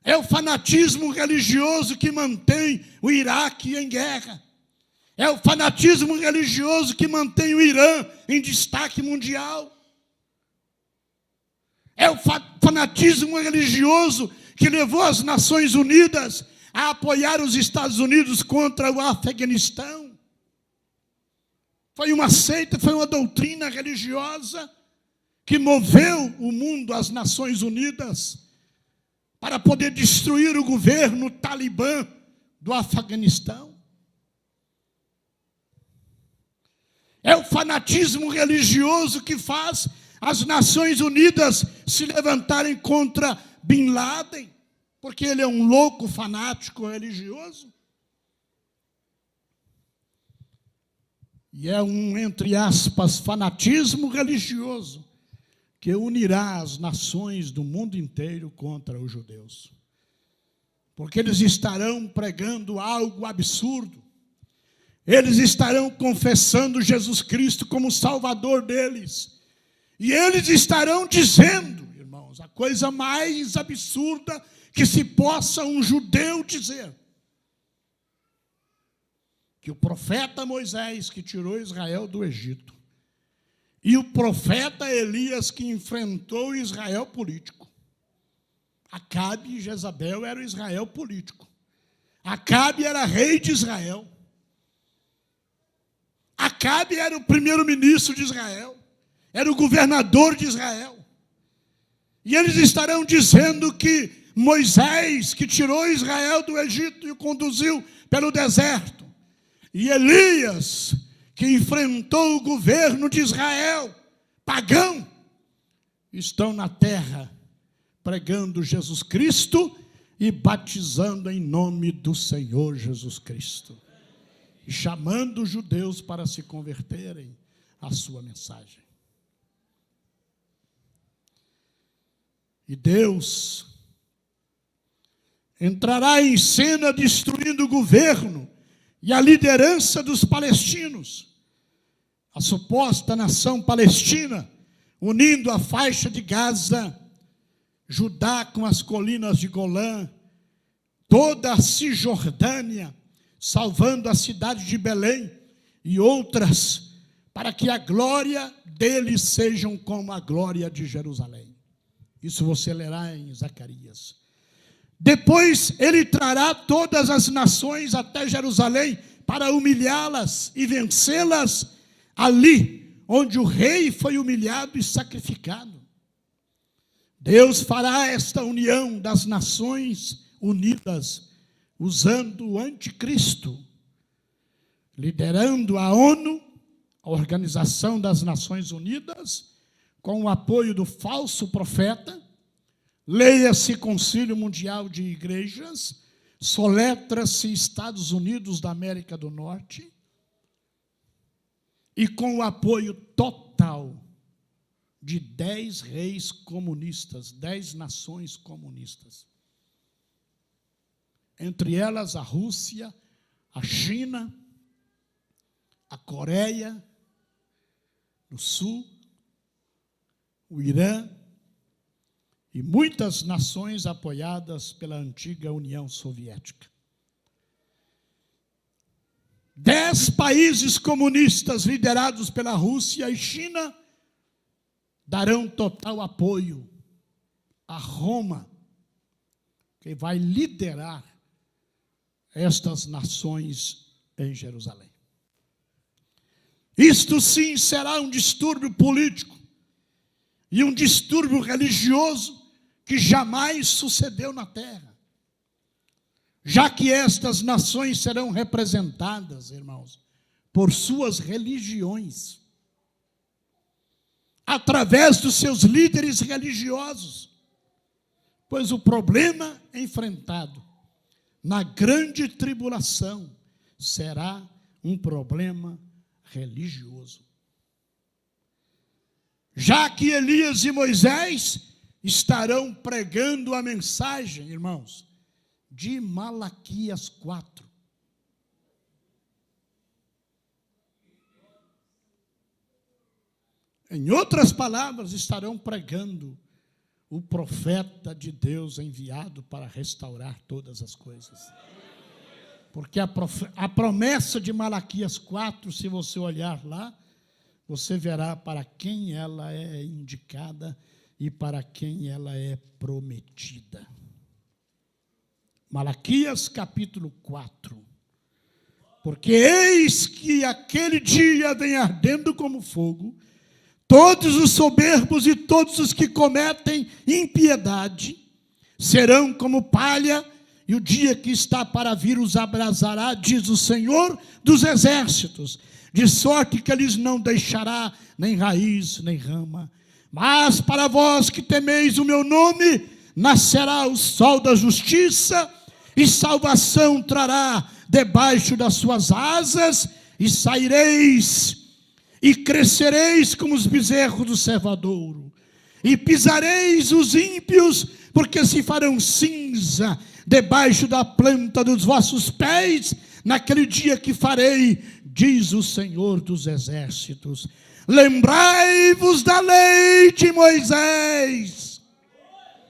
É o fanatismo religioso que mantém o Iraque em guerra. É o fanatismo religioso que mantém o Irã em destaque mundial. É o fanatismo religioso que levou as Nações Unidas a apoiar os Estados Unidos contra o Afeganistão. Foi uma seita, foi uma doutrina religiosa que moveu o mundo, as Nações Unidas, para poder destruir o governo talibã do Afeganistão. É o fanatismo religioso que faz as Nações Unidas se levantarem contra Bin Laden, porque ele é um louco fanático religioso. E é um, entre aspas, fanatismo religioso que unirá as nações do mundo inteiro contra os judeus. Porque eles estarão pregando algo absurdo. Eles estarão confessando Jesus Cristo como Salvador deles. E eles estarão dizendo, irmãos, a coisa mais absurda que se possa um judeu dizer: que o profeta Moisés, que tirou Israel do Egito, e o profeta Elias, que enfrentou Israel político. Acabe e Jezabel era o Israel político. Acabe era rei de Israel. Acabe era o primeiro-ministro de Israel. Era o governador de Israel. E eles estarão dizendo que Moisés, que tirou Israel do Egito e o conduziu pelo deserto, e Elias, que enfrentou o governo de Israel, pagão, estão na terra pregando Jesus Cristo e batizando em nome do Senhor Jesus Cristo, e chamando os judeus para se converterem à sua mensagem. E Deus entrará em cena destruindo o governo e a liderança dos palestinos, a suposta nação palestina, unindo a faixa de Gaza, Judá com as colinas de Golã, toda a Cisjordânia, salvando a cidade de Belém e outras, para que a glória deles sejam como a glória de Jerusalém. Isso você lerá em Zacarias. Depois ele trará todas as nações até Jerusalém para humilhá-las e vencê-las ali, onde o rei foi humilhado e sacrificado. Deus fará esta união das nações unidas, usando o anticristo, liderando a ONU, a Organização das Nações Unidas, com o apoio do falso profeta. Leia-se Concílio Mundial de Igrejas, soletra-se Estados Unidos da América do Norte, e com o apoio total de 10 reis comunistas, 10 nações comunistas. Entre elas a Rússia, a China, a Coreia do Sul, o Irã, e muitas nações apoiadas pela antiga União Soviética. 10 países comunistas liderados pela Rússia e China darão total apoio a Roma, que vai liderar estas nações em Jerusalém. Isto sim será um distúrbio político e um distúrbio religioso que jamais sucedeu na terra, já que estas nações serão representadas, irmãos, por suas religiões, através dos seus líderes religiosos, pois o problema enfrentado na grande tribulação será um problema religioso. Já que Elias e Moisés estarão pregando a mensagem, irmãos, de Malaquias 4. Em outras palavras, estarão pregando o profeta de Deus enviado para restaurar todas as coisas. Porque a promessa de Malaquias 4, se você olhar lá, você verá para quem ela é indicada e para quem ela é prometida. Malaquias capítulo 4. Porque eis que aquele dia vem ardendo como fogo, todos os soberbos e todos os que cometem impiedade serão como palha, e o dia que está para vir os abrasará, diz o Senhor dos exércitos. de sorte que lhes não deixará nem raiz, nem rama. Mas para vós que temeis o meu nome, nascerá o sol da justiça, e salvação trará debaixo das suas asas, e saireis, e crescereis como os bezerros do cevadouro, e pisareis os ímpios, porque se farão cinza debaixo da planta dos vossos pés, naquele dia que farei, diz o Senhor dos exércitos. Lembrai-vos da lei de Moisés,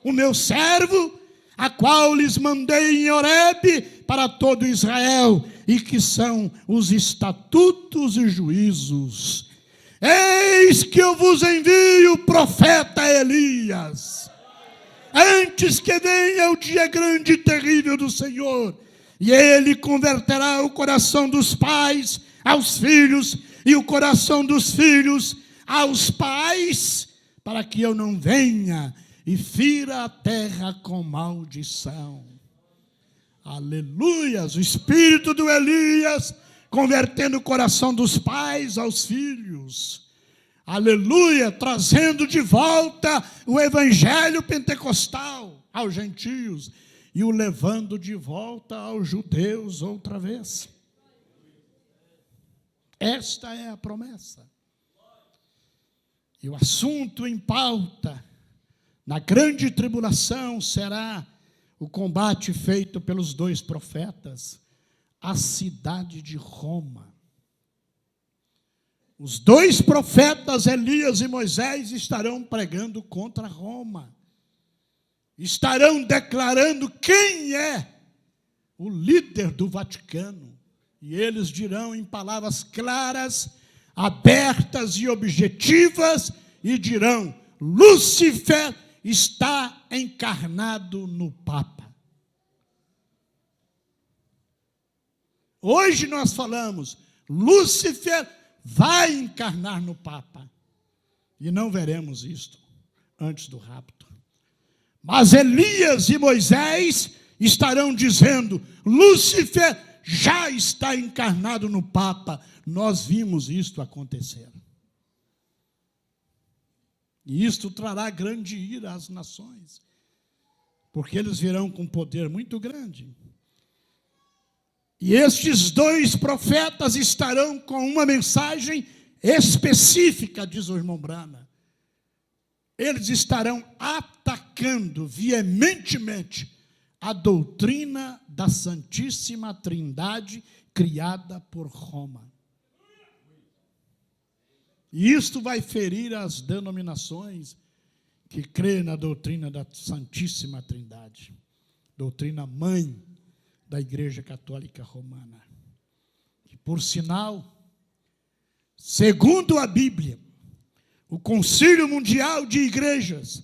o meu servo, a qual lhes mandei em Horebe para todo Israel, e que são os estatutos e juízos. Eis que eu vos envio o profeta Elias, antes que venha o dia grande e terrível do Senhor, e ele converterá o coração dos pais aos filhos, e o coração dos filhos aos pais, para que eu não venha e fira a terra com maldição. Aleluias! O espírito do Elias convertendo o coração dos pais aos filhos. Aleluia! Trazendo de volta o evangelho pentecostal aos gentios e o levando de volta aos judeus outra vez. Esta é a promessa. E o assunto em pauta na grande tribulação será o combate feito pelos dois profetas, a cidade de Roma. Os dois profetas, Elias e Moisés, estarão pregando contra Roma. Estarão declarando quem é o líder do Vaticano. E eles dirão em palavras claras, abertas e objetivas, e dirão: Lúcifer está encarnado no Papa. Hoje nós falamos, Lúcifer vai encarnar no Papa. E não veremos isto antes do rapto. Mas Elias e Moisés estarão dizendo, Lúcifer já está encarnado no Papa. Nós vimos isto acontecer. E isto trará grande ira às nações, porque eles virão com poder muito grande. E estes dois profetas estarão com uma mensagem específica, diz o irmão Brana. Eles estarão atacando veementemente a doutrina da Santíssima Trindade criada por Roma. E isto vai ferir as denominações que crêem na doutrina da Santíssima Trindade, doutrina mãe da Igreja Católica Romana. E, por sinal, segundo a Bíblia, o Concílio Mundial de Igrejas,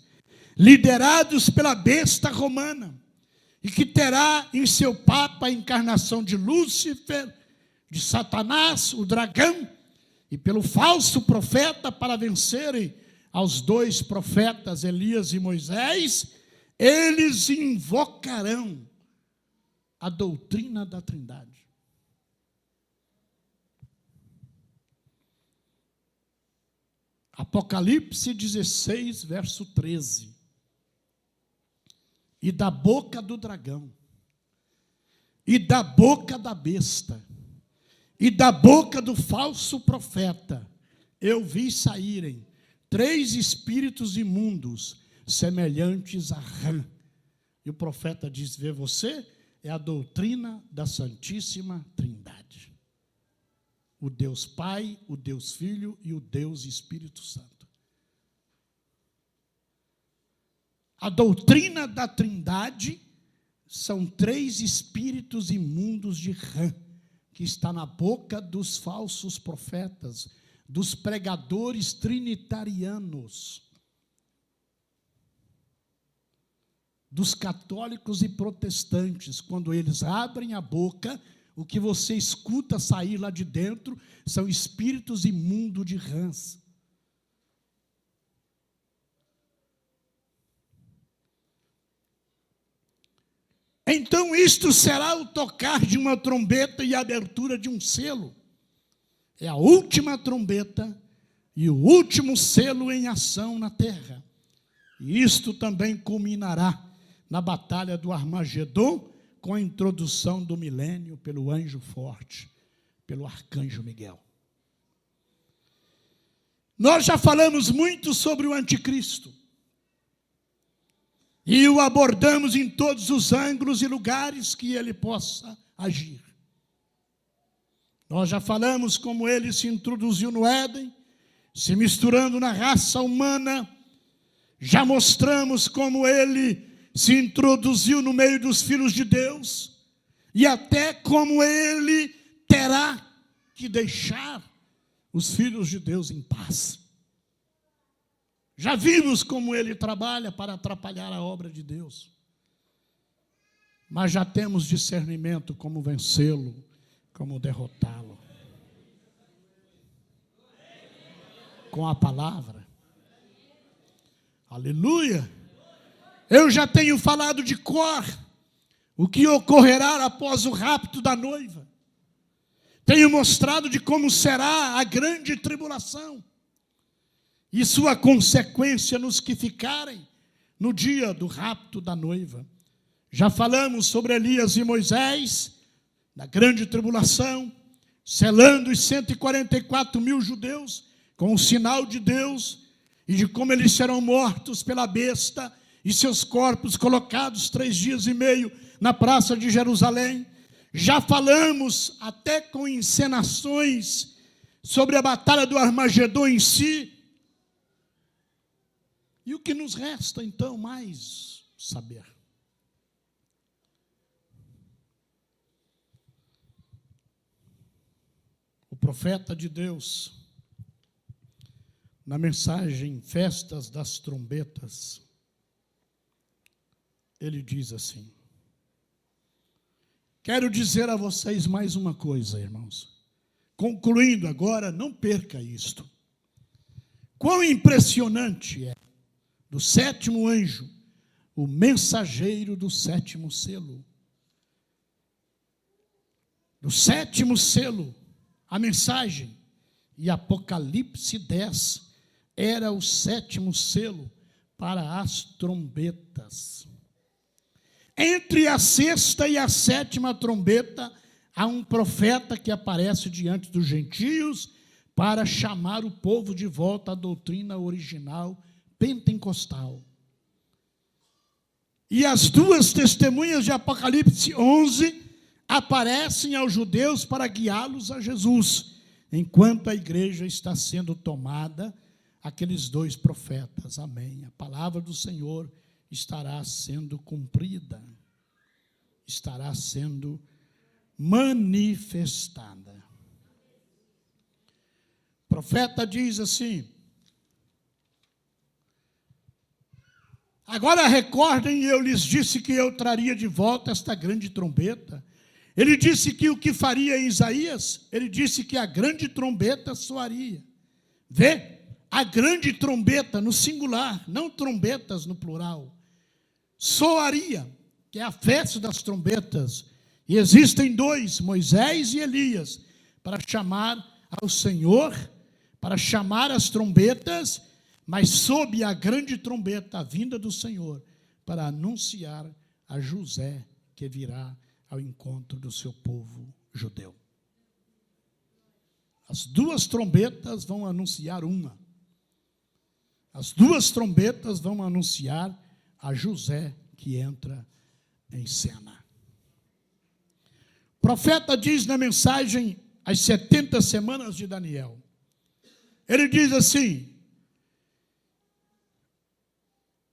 liderados pela besta romana, e que terá em seu Papa a encarnação de Lúcifer, de Satanás, o dragão, e pelo falso profeta, para vencerem aos dois profetas, Elias e Moisés, eles invocarão a doutrina da Trindade. Apocalipse 16, verso 13. E da boca do dragão, e da boca da besta, e da boca do falso profeta, eu vi saírem 3 espíritos imundos, semelhantes a rã. E o profeta diz, vê você, é a doutrina da Santíssima Trindade. O Deus Pai, o Deus Filho e o Deus Espírito Santo. A doutrina da Trindade são 3 espíritos imundos de rã, que está na boca dos falsos profetas, dos pregadores trinitarianos, dos católicos e protestantes. Quando eles abrem a boca, o que você escuta sair lá de dentro são espíritos imundos de rãs. Então isto será o tocar de uma trombeta e a abertura de um selo. é a última trombeta e o último selo em ação na terra. E isto também culminará na batalha do Armagedon, com a introdução do milênio pelo anjo forte, pelo arcanjo Miguel. Nós já falamos muito sobre o anticristo e o abordamos em todos os ângulos e lugares que ele possa agir. Nós já falamos como ele se introduziu no Éden, se misturando na raça humana. Já mostramos como ele se introduziu no meio dos filhos de Deus e até como ele terá que deixar os filhos de Deus em paz. Já vimos como ele trabalha para atrapalhar a obra de Deus. Mas já temos discernimento como vencê-lo, como derrotá-lo. Com a palavra. Aleluia! Eu já tenho falado de cor o que ocorrerá após o rapto da noiva. Tenho mostrado de como será a grande tribulação e sua consequência nos que ficarem no dia do rapto da noiva. Já falamos sobre Elias e Moisés, na grande tribulação, selando os 144 mil judeus com o sinal de Deus, e de como eles serão mortos pela besta, e seus corpos colocados 3 dias e meio na praça de Jerusalém. Já falamos até com encenações sobre a batalha do Armagedon em si. E o que nos resta então mais saber? O profeta de Deus, na mensagem Festas das Trombetas, ele diz assim: quero dizer a vocês mais uma coisa, irmãos. Concluindo agora, não perca isto. Quão impressionante é do 7º anjo, o mensageiro do 7º selo. Do 7º selo, a mensagem, e Apocalipse 10 era o 7º selo para as trombetas. Entre a 6ª e a 7ª trombeta, há um profeta que aparece diante dos gentios para chamar o povo de volta à doutrina original pentecostal. E as 2 testemunhas de Apocalipse 11 aparecem aos judeus para guiá-los a Jesus, enquanto a igreja está sendo tomada, aqueles 2 profetas. Amém. A palavra do Senhor estará sendo cumprida, estará sendo manifestada. O profeta diz assim: agora recordem, eu lhes disse que eu traria de volta esta grande trombeta. Ele disse que o que faria em Isaías, ele disse que a grande trombeta soaria. Vê? A grande trombeta no singular, não trombetas no plural. Soaria, que é a festa das trombetas. E existem 2, Moisés e Elias, para chamar ao Senhor, para chamar as trombetas, mas sob a grande trombeta, a vinda do Senhor, para anunciar a José que virá ao encontro do seu povo judeu. As 2 trombetas vão anunciar uma. As 2 trombetas vão anunciar a José que entra em cena. O profeta diz na mensagem As 70 Semanas de Daniel, ele diz assim: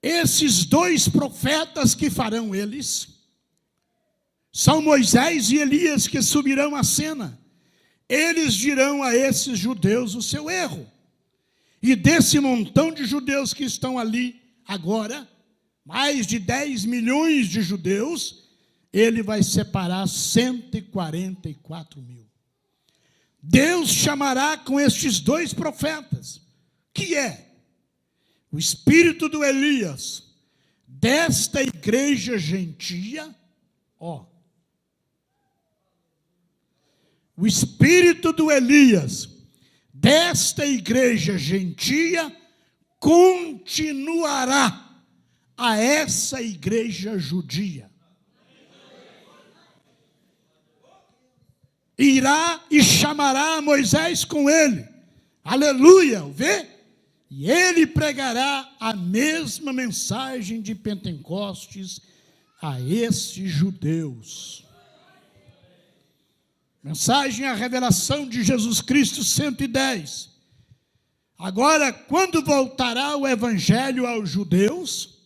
esses 2 profetas que farão eles, são Moisés e Elias que subirão à cena. Eles dirão a esses judeus o seu erro. E desse montão de judeus que estão ali agora, mais de 10 milhões de judeus, ele vai separar 144 mil. Deus chamará com estes 2 profetas, que é o espírito do Elias, desta igreja gentia, o espírito do Elias, desta igreja gentia continuará a essa igreja judia. Irá e chamará Moisés com ele. Aleluia, vê? E ele pregará a mesma mensagem de Pentecostes a esses judeus. Mensagem à revelação de Jesus Cristo 110. Agora, quando voltará o evangelho aos judeus?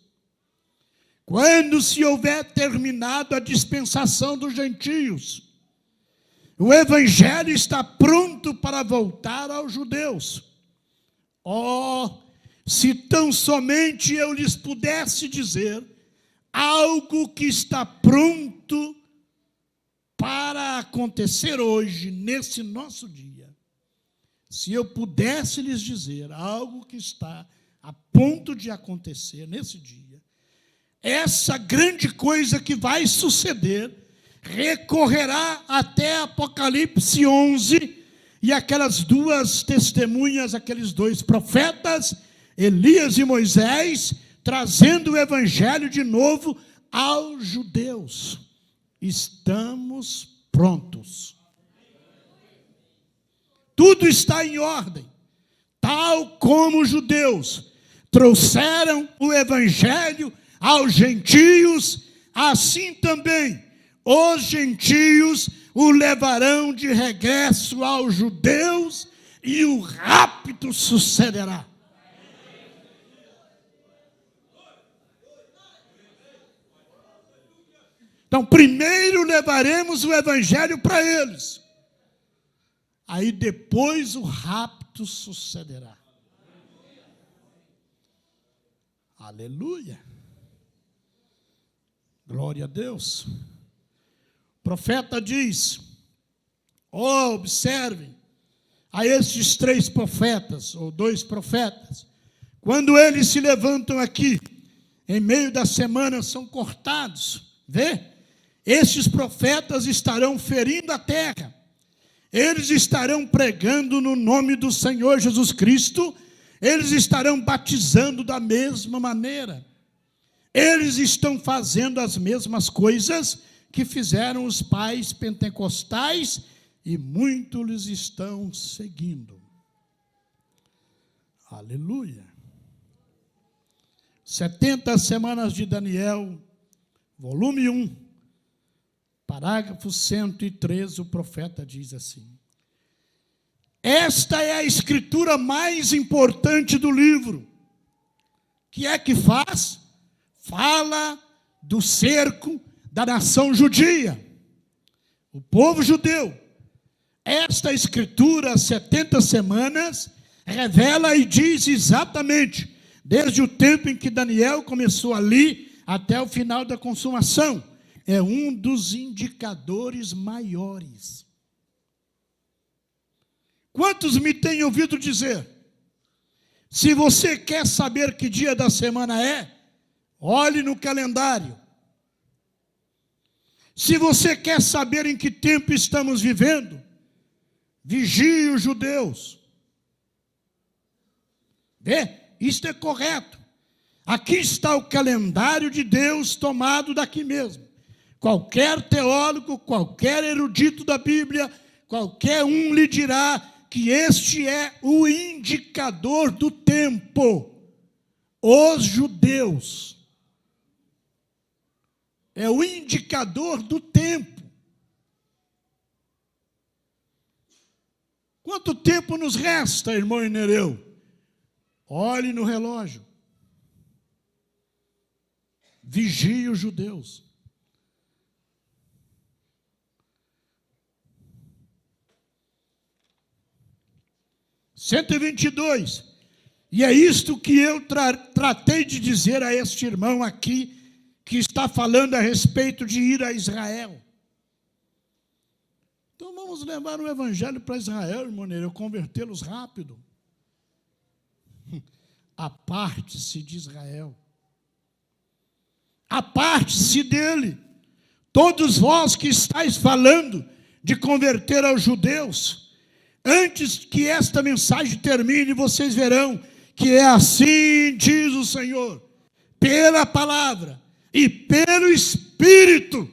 Quando se houver terminado a dispensação dos gentios. O evangelho está pronto para voltar aos judeus. Oh, se tão somente eu lhes pudesse dizer algo que está pronto para acontecer hoje, nesse nosso dia. Se eu pudesse lhes dizer algo que está a ponto de acontecer nesse dia, essa grande coisa que vai suceder recorrerá até Apocalipse 11, e aquelas duas testemunhas, aqueles dois profetas, Elias e Moisés, trazendo o evangelho de novo aos judeus. Estamos prontos. Tudo está em ordem, tal como os judeus trouxeram o evangelho aos gentios, assim também os gentios o levarão de regresso aos judeus, e o rapto sucederá. Então, primeiro levaremos o evangelho para eles. Aí depois o rapto sucederá. Aleluia. Glória a Deus. O profeta diz, observem a estes três profetas, ou dois profetas, quando eles se levantam aqui, em meio da semana, são cortados, vê? Estes profetas estarão ferindo a terra, eles estarão pregando no nome do Senhor Jesus Cristo, eles estarão batizando da mesma maneira, eles estão fazendo as mesmas coisas que fizeram os pais pentecostais, e muitos lhes estão seguindo. Aleluia. 70 semanas de Daniel, volume 1, parágrafo 113, o profeta diz assim: esta é a escritura mais importante do livro. Que é que faz? Fala do cerco da nação judia, o povo judeu. Esta escritura, 70 semanas, revela e diz exatamente, desde o tempo em que Daniel começou ali, até o final da consumação. É um dos indicadores maiores. Quantos me têm ouvido dizer? Se você quer saber que dia da semana é, olhe no calendário. Se você quer saber em que tempo estamos vivendo, vigie os judeus. Vê? Isto é correto. Aqui está o calendário de Deus tomado daqui mesmo. Qualquer teólogo, qualquer erudito da Bíblia, qualquer um lhe dirá que este é o indicador do tempo. Os judeus. É o indicador do tempo. Quanto tempo nos resta, irmão Inereu? Olhe no relógio. Vigie os judeus. (122). E é isto que eu tratei de dizer a este irmão aqui, que está falando a respeito de ir a Israel. Então vamos levar o evangelho para Israel, irmão Nereu, convertê-los rápido. Aparte-se de Israel. Aparte-se dele. Todos vós que estáis falando de converter aos judeus, Antes que esta mensagem termine, vocês verão que é assim diz o Senhor, pela palavra e pelo Espírito,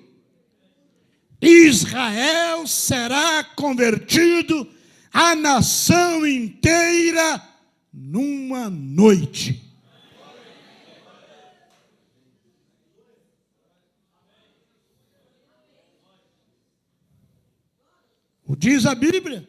Israel será convertido, a nação inteira, numa noite. O diz a Bíblia.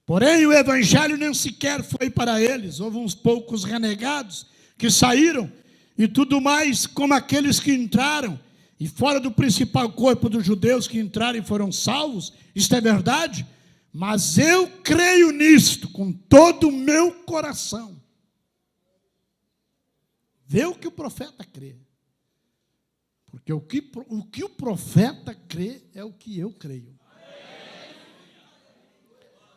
Porém, o evangelho nem sequer foi para eles. Houve uns poucos renegados que saíram, e tudo mais, como aqueles que entraram, e fora do principal corpo dos judeus que entraram e foram salvos. Isto é verdade, mas eu creio nisto com todo o meu coração. Vê o que o profeta crê. Porque o que o profeta crê é o que eu creio.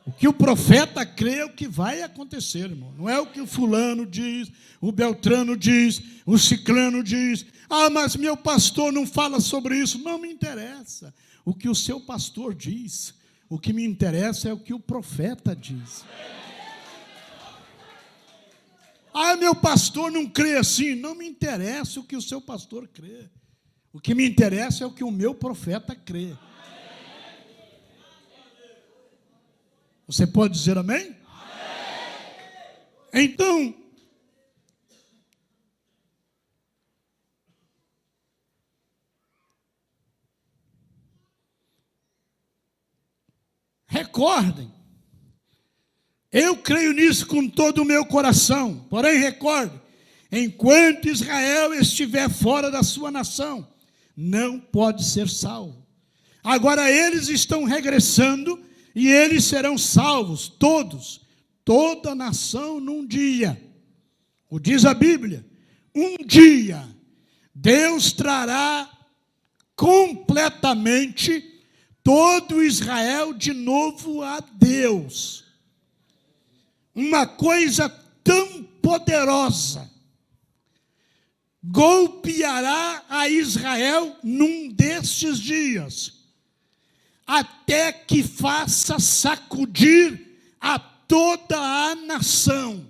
O que o profeta crê é o que vai acontecer, irmão. Não é o que o fulano diz, o Beltrano diz, o ciclano diz. Ah, mas meu pastor não fala sobre isso. Não me interessa o que o seu pastor diz. O que me interessa é o que o profeta diz. Ah, meu pastor não crê assim. Não me interessa o que o seu pastor crê. O que me interessa é o que o meu profeta crê. Você pode dizer amém? Amém. Então, recordem, eu creio nisso com todo o meu coração, porém recordem, enquanto Israel estiver fora da sua nação, não pode ser salvo. Agora eles estão regressando, e eles serão salvos, todos, toda a nação num dia. O diz a Bíblia, um dia, Deus trará completamente todo Israel de novo a Deus. Uma coisa tão poderosa golpeará a Israel num destes dias, até que faça sacudir a toda a nação.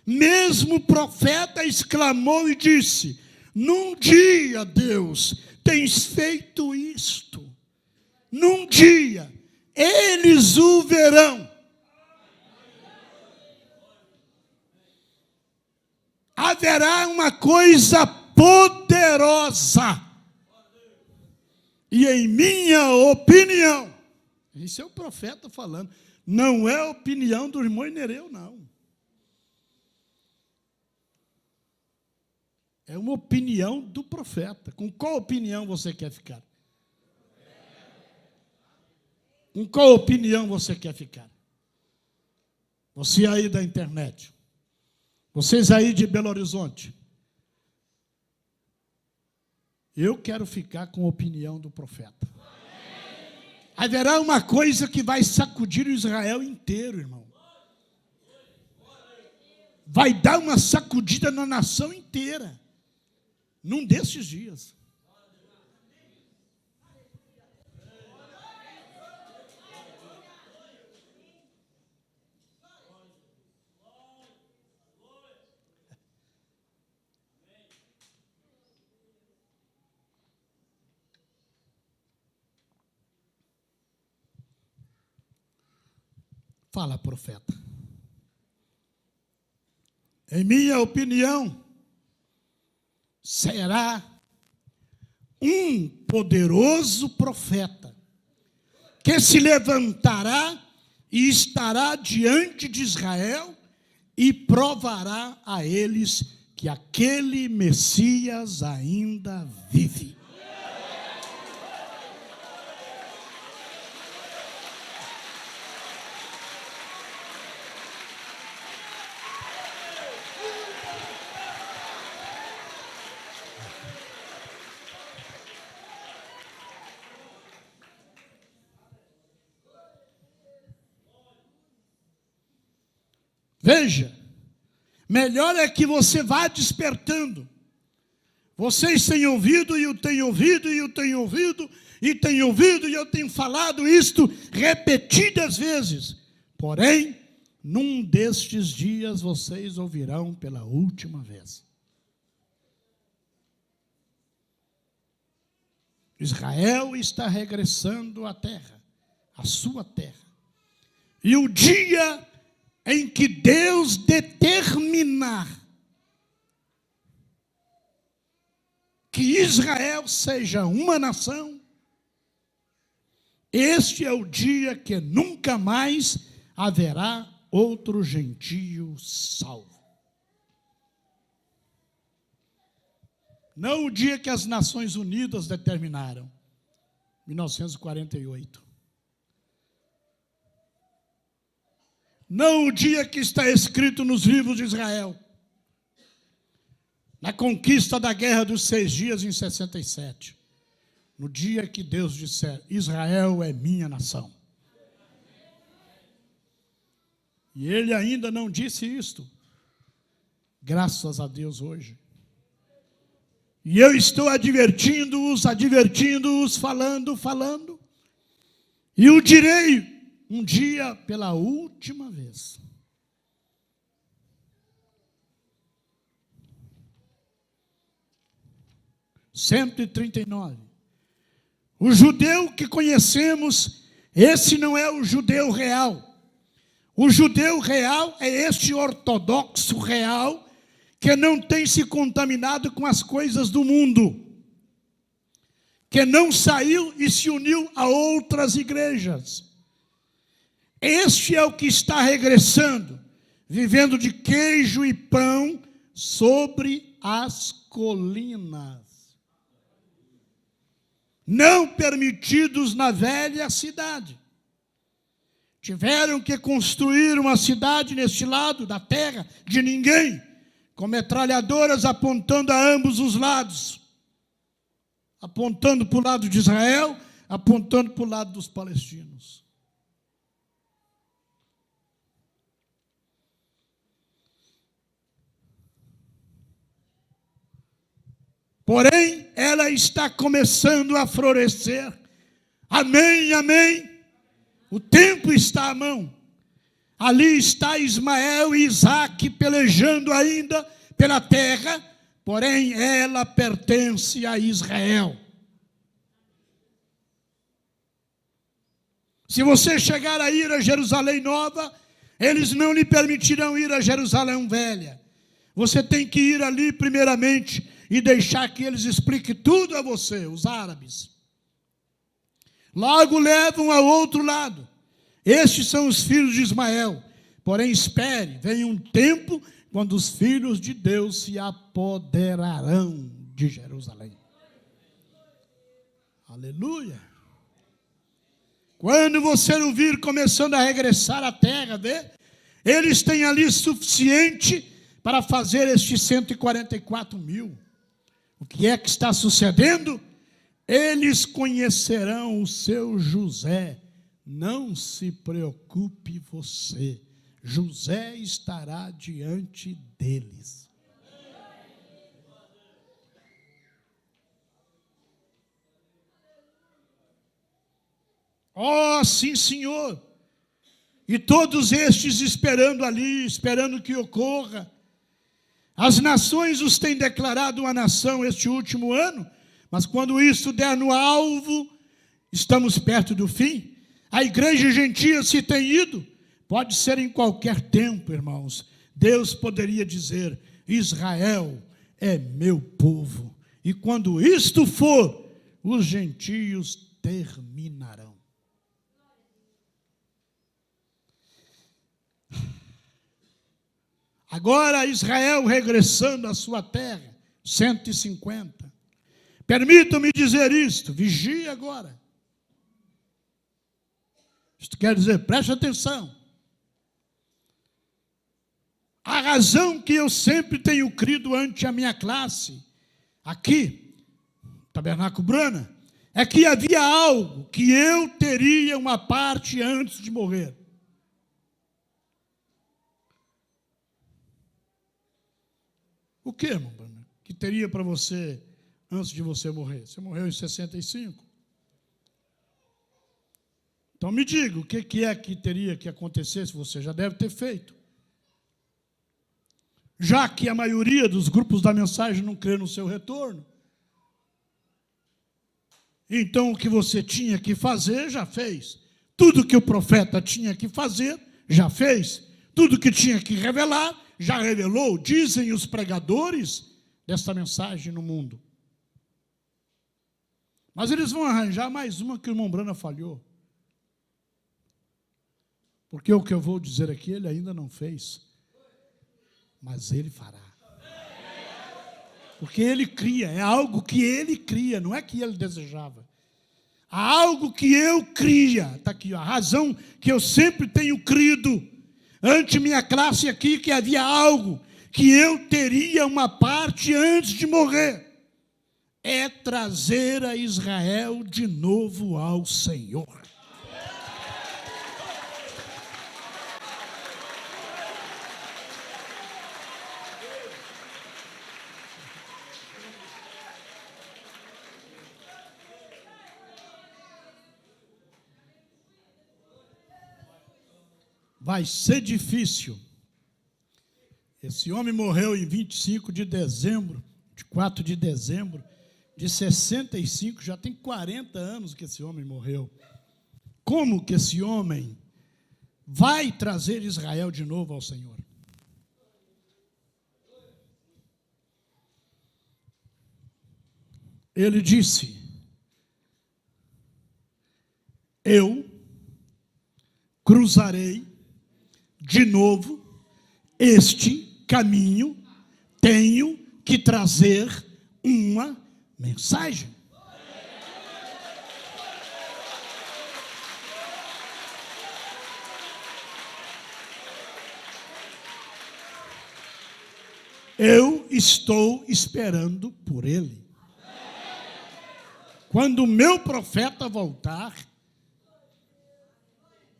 Mesmo o profeta exclamou e disse, num dia, Deus, tens feito isto. Num dia, eles o verão. Haverá uma coisa poderosa. E em minha opinião, isso é o profeta falando, não é a opinião do irmão Nereu, não. É uma opinião do profeta. Com qual opinião você quer ficar? Com qual opinião você quer ficar? Você aí da internet, vocês aí de Belo Horizonte, eu quero ficar com a opinião do profeta. Haverá uma coisa que vai sacudir o Israel inteiro, irmão. Vai dar uma sacudida na nação inteira, num desses dias. Fala, profeta. Em minha opinião, será um poderoso profeta que se levantará e estará diante de Israel e provará a eles que aquele Messias ainda vive. Veja, melhor é que você vá despertando. Vocês têm ouvido, e eu tenho ouvido, e eu tenho ouvido, e tem ouvido, e eu tenho falado isto repetidas vezes. Porém, num destes dias vocês ouvirão pela última vez. Israel está regressando à terra, à sua terra. E o dia em que Deus determinar que Israel seja uma nação, este é o dia que nunca mais haverá outro gentio salvo. Não o dia que as Nações Unidas determinaram, 1948. Não o dia que está escrito nos livros de Israel, na conquista da Guerra dos 6 Dias em 67. No dia que Deus disser, Israel é minha nação. E ele ainda não disse isto. Graças a Deus hoje. E eu estou advertindo-os, falando. E o direi um dia pela última vez. (139) O judeu que conhecemos, esse não é o judeu real. O judeu real é este ortodoxo real que não tem se contaminado com as coisas do mundo, que não saiu e se uniu a outras igrejas. Este é o que está regressando, vivendo de queijo e pão sobre as colinas, não permitidos na velha cidade. Tiveram que construir uma cidade neste lado da terra de ninguém, com metralhadoras apontando a ambos os lados, apontando para o lado de Israel, apontando para o lado dos palestinos. Porém, ela está começando a florescer. Amém, amém. O tempo está à mão. Ali está Ismael e Isaque pelejando ainda pela terra, porém ela pertence a Israel. Se você chegar a ir a Jerusalém Nova, eles não lhe permitirão ir a Jerusalém Velha. Você tem que ir ali primeiramente e deixar que eles expliquem tudo a você, os árabes. Logo levam ao outro lado. Estes são os filhos de Ismael. Porém, espere, vem um tempo quando os filhos de Deus se apoderarão de Jerusalém. Aleluia. Quando você o vir começando a regressar à terra, vê? Eles têm ali suficiente para fazer estes 144 mil. O que é que está sucedendo? Eles conhecerão o seu José. Não se preocupe você. José estará diante deles. Oh, sim, Senhor. E todos estes esperando ali, esperando que ocorra. As nações os têm declarado uma nação este último ano, mas quando isso der no alvo, estamos perto do fim. A igreja gentia se tem ido, pode ser em qualquer tempo, irmãos. Deus poderia dizer, Israel é meu povo. E quando isto for, os gentios terminarão. Agora Israel regressando à sua terra, 150. Permitam-me dizer isto, vigie agora. Isto quer dizer, preste atenção. A razão que eu sempre tenho crido ante a minha classe, aqui, Tabernáculo Brana, é que havia algo que eu teria uma parte antes de morrer. O que, irmão Brana, que teria para você antes de você morrer? Você morreu em 65. Então me diga, o que é que teria que acontecer, se você já deve ter feito? Já que a maioria dos grupos da mensagem não crê no seu retorno. Então o que você tinha que fazer, já fez. Tudo que o profeta tinha que fazer, já fez. Tudo que tinha que revelar, já revelou, dizem os pregadores desta mensagem no mundo. Mas eles vão arranjar mais uma que o irmão Brana falhou. Porque o que eu vou dizer aqui, ele ainda não fez. Mas ele fará. Porque ele cria, é algo que ele cria, não é que ele desejava. Há algo que eu cria, está aqui, ó, a razão que eu sempre tenho crido, ante minha classe aqui, que havia algo que eu teria uma parte antes de morrer, é trazer a Israel de novo ao Senhor. Vai ser difícil. Esse homem morreu em 25 de dezembro, de 4 de dezembro, de 65, já tem 40 anos que esse homem morreu. Como que esse homem vai trazer Israel de novo ao Senhor? Ele disse: eu cruzarei de novo este caminho, tenho que trazer uma mensagem. Eu estou esperando por ele. Quando o meu profeta voltar,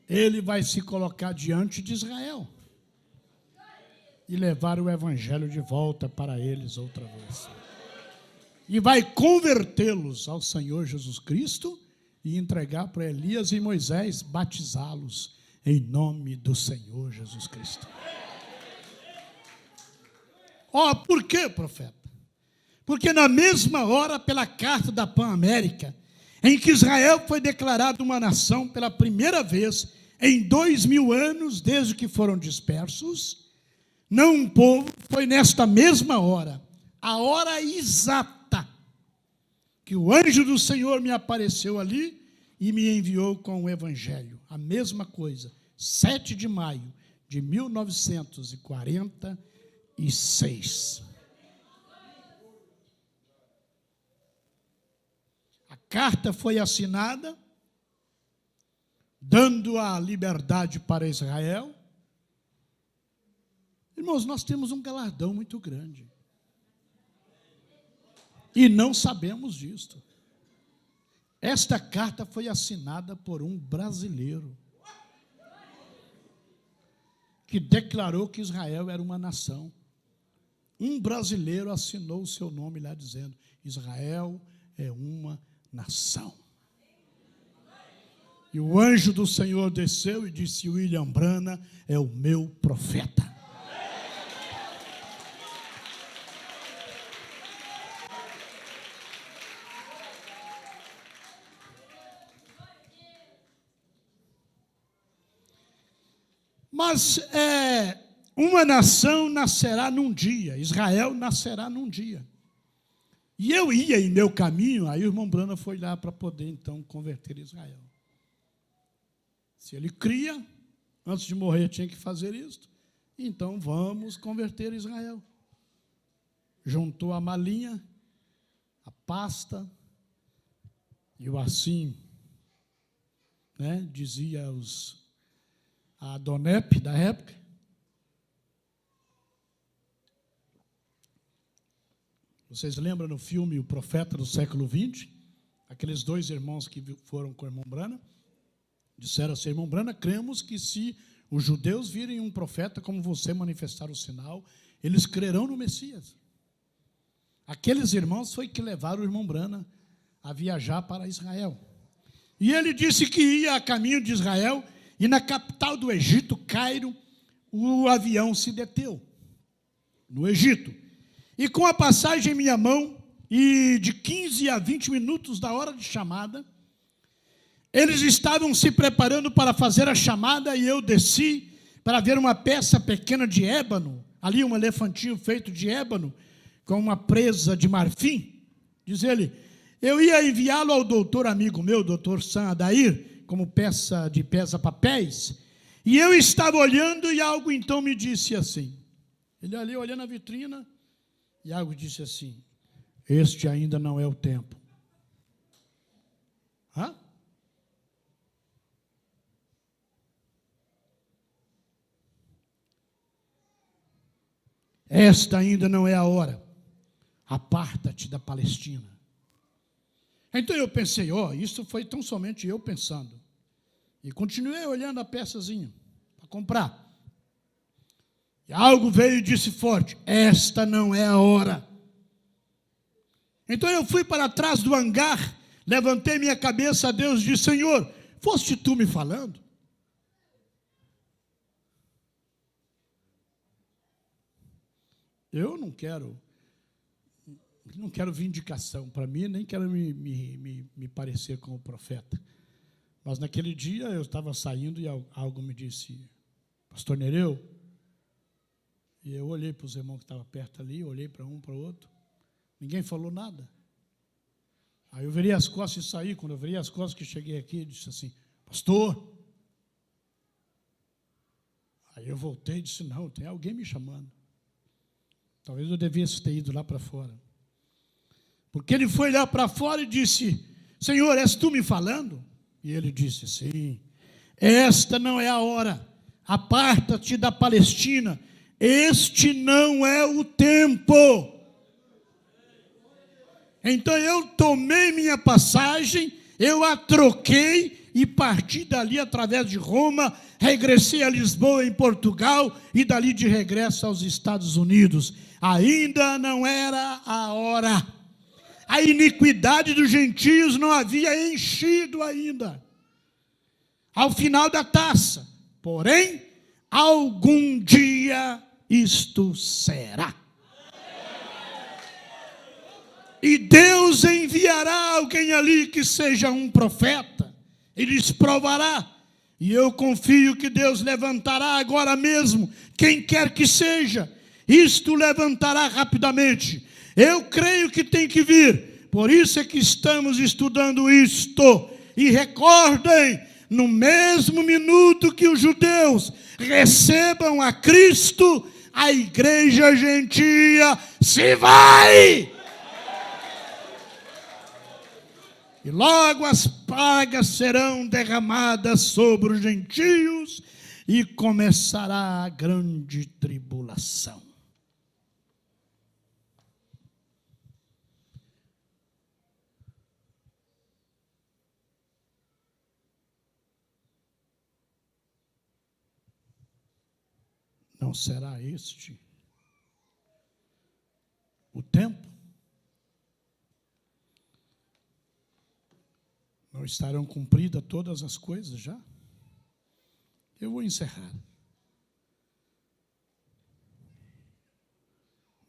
ele vai se colocar diante de Israel e levar o evangelho de volta para eles outra vez. E vai convertê-los ao Senhor Jesus Cristo e entregar para Elias e Moisés batizá-los em nome do Senhor Jesus Cristo. Por quê, profeta? Porque na mesma hora, pela carta da Pan-América, em que Israel foi declarado uma nação pela primeira vez em 2000 anos, desde que foram dispersos, não um povo, foi nesta mesma hora, a hora exata, que o anjo do Senhor me apareceu ali e me enviou com o evangelho. A mesma coisa, 7 de maio de 1946. A carta foi assinada, dando a liberdade para Israel. Irmãos, nós temos um galardão muito grande. E não sabemos disto. Esta carta foi assinada por um brasileiro, que declarou que Israel era uma nação. Um brasileiro assinou o seu nome lá dizendo: Israel é uma nação. E o anjo do Senhor desceu e disse: William Brana é o meu profeta. Mas uma nação nascerá num dia, Israel nascerá num dia. E eu ia em meu caminho, aí o irmão Brana foi lá para poder então converter Israel. Se ele cria, antes de morrer tinha que fazer isso, então vamos converter Israel. Juntou a malinha, a pasta, e o assim, dizia a Donep da época. Vocês lembram no filme O Profeta do Século XX? Aqueles dois irmãos que foram com o irmão Brana, disseram assim: irmão Brana, cremos que se os judeus virem um profeta como você manifestar o sinal, eles crerão no Messias. Aqueles irmãos foi que levaram o irmão Brana a viajar para Israel. E ele disse que ia a caminho de Israel, e na capital do Egito, Cairo, o avião se deteu, no Egito. E com a passagem em minha mão, e de 15 a 20 minutos da hora de chamada, eles estavam se preparando para fazer a chamada, e eu desci para ver uma peça pequena de ébano, ali um elefantinho feito de ébano, com uma presa de marfim. Diz ele, eu ia enviá-lo ao doutor amigo meu, doutor Sam Adair, como peça de pesa-papéis, e eu estava olhando e algo então me disse assim, ele ali olhando a vitrina, e algo disse assim, este ainda não é o tempo. Hã? Esta ainda não é a hora, aparta-te da Palestina. Então eu pensei, isso foi tão somente eu pensando. E continuei olhando a peçazinha para comprar. E algo veio e disse forte, esta não é a hora. Então eu fui para trás do hangar, levantei minha cabeça a Deus e disse, Senhor, foste tu me falando? Eu não quero vindicação para mim, nem quero me parecer com o profeta. Mas naquele dia eu estava saindo e algo me disse, pastor Nereu, e eu olhei para os irmãos que estavam perto ali, olhei para um, para o outro, ninguém falou nada. Aí eu virei as costas e saí, quando eu virei as costas que cheguei aqui, eu disse assim, pastor. Aí eu voltei e disse, não, tem alguém me chamando. Talvez eu devesse ter ido lá para fora. Porque ele foi lá para fora e disse, Senhor, és tu me falando? E ele disse, sim, esta não é a hora, aparta-te da Palestina, este não é o tempo. Então eu tomei minha passagem, eu a troquei e parti dali através de Roma, regressei a Lisboa, em Portugal, e dali de regresso aos Estados Unidos. Ainda não era a hora. A iniquidade dos gentios não havia enchido ainda. Ao final da taça. Porém, algum dia isto será. E Deus enviará alguém ali que seja um profeta. E lhes provará. E eu confio que Deus levantará agora mesmo, quem quer que seja. Isto levantará rapidamente. Eu creio que tem que vir. Por isso é que estamos estudando isto. E recordem, no mesmo minuto que os judeus recebam a Cristo, a igreja gentia se vai. E logo as pragas serão derramadas sobre os gentios e começará a grande tribulação. Não será este o tempo? Não estarão cumpridas todas as coisas já? Eu vou encerrar.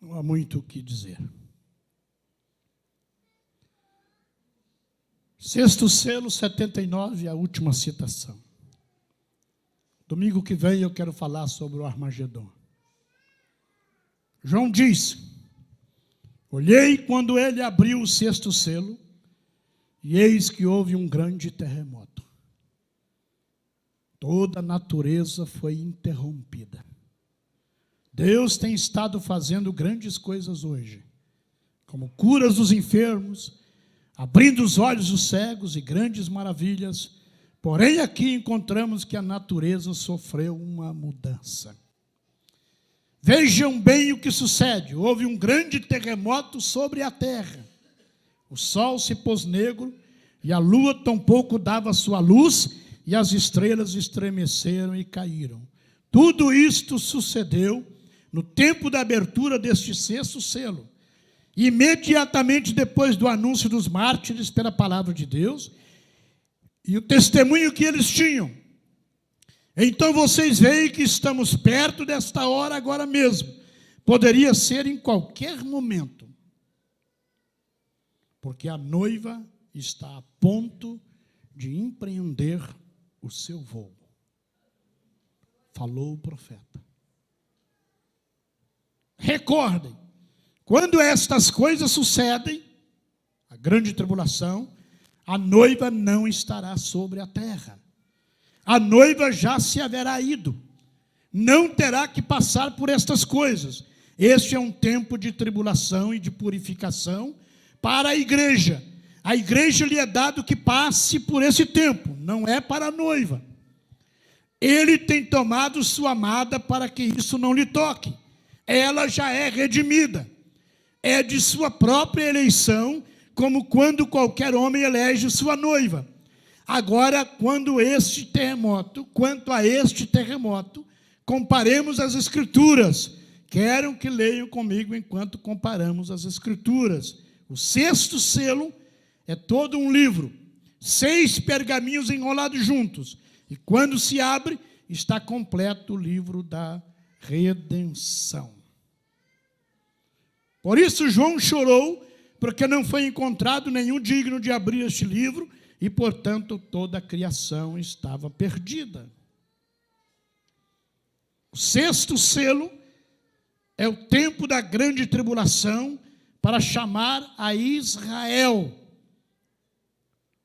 Não há muito o que dizer. Sexto selo, 79, a última citação. Domingo que vem eu quero falar sobre o Armagedon. João diz, olhei quando ele abriu o sexto selo, e eis que houve um grande terremoto. Toda a natureza foi interrompida. Deus tem estado fazendo grandes coisas hoje, como curas dos enfermos, abrindo os olhos dos cegos e grandes maravilhas. Porém, aqui encontramos que a natureza sofreu uma mudança. Vejam bem o que sucede. Houve um grande terremoto sobre a terra. O sol se pôs negro, e a lua tampouco dava sua luz, e as estrelas estremeceram e caíram. Tudo isto sucedeu no tempo da abertura deste sexto selo. Imediatamente depois do anúncio dos mártires pela palavra de Deus, e o testemunho que eles tinham. Então vocês veem que estamos perto desta hora agora mesmo. Poderia ser em qualquer momento, porque a noiva está a ponto de empreender o seu voo. Falou o profeta. Recordem, quando estas coisas sucedem, a grande tribulação, a noiva não estará sobre a terra. A noiva já se haverá ido. Não terá que passar por estas coisas. Este é um tempo de tribulação e de purificação para a igreja. A igreja lhe é dado que passe por esse tempo, não é para a noiva. Ele tem tomado sua amada para que isso não lhe toque. Ela já é redimida. É de sua própria eleição, como quando qualquer homem elege sua noiva. Agora, quanto a este terremoto, comparemos as Escrituras. Quero que leiam comigo enquanto comparamos as Escrituras. O sexto selo é todo um livro, 6 pergaminhos enrolados juntos. E quando se abre, está completo o livro da redenção. Por isso João chorou, porque não foi encontrado nenhum digno de abrir este livro, e, portanto, toda a criação estava perdida. O sexto selo é o tempo da grande tribulação para chamar a Israel.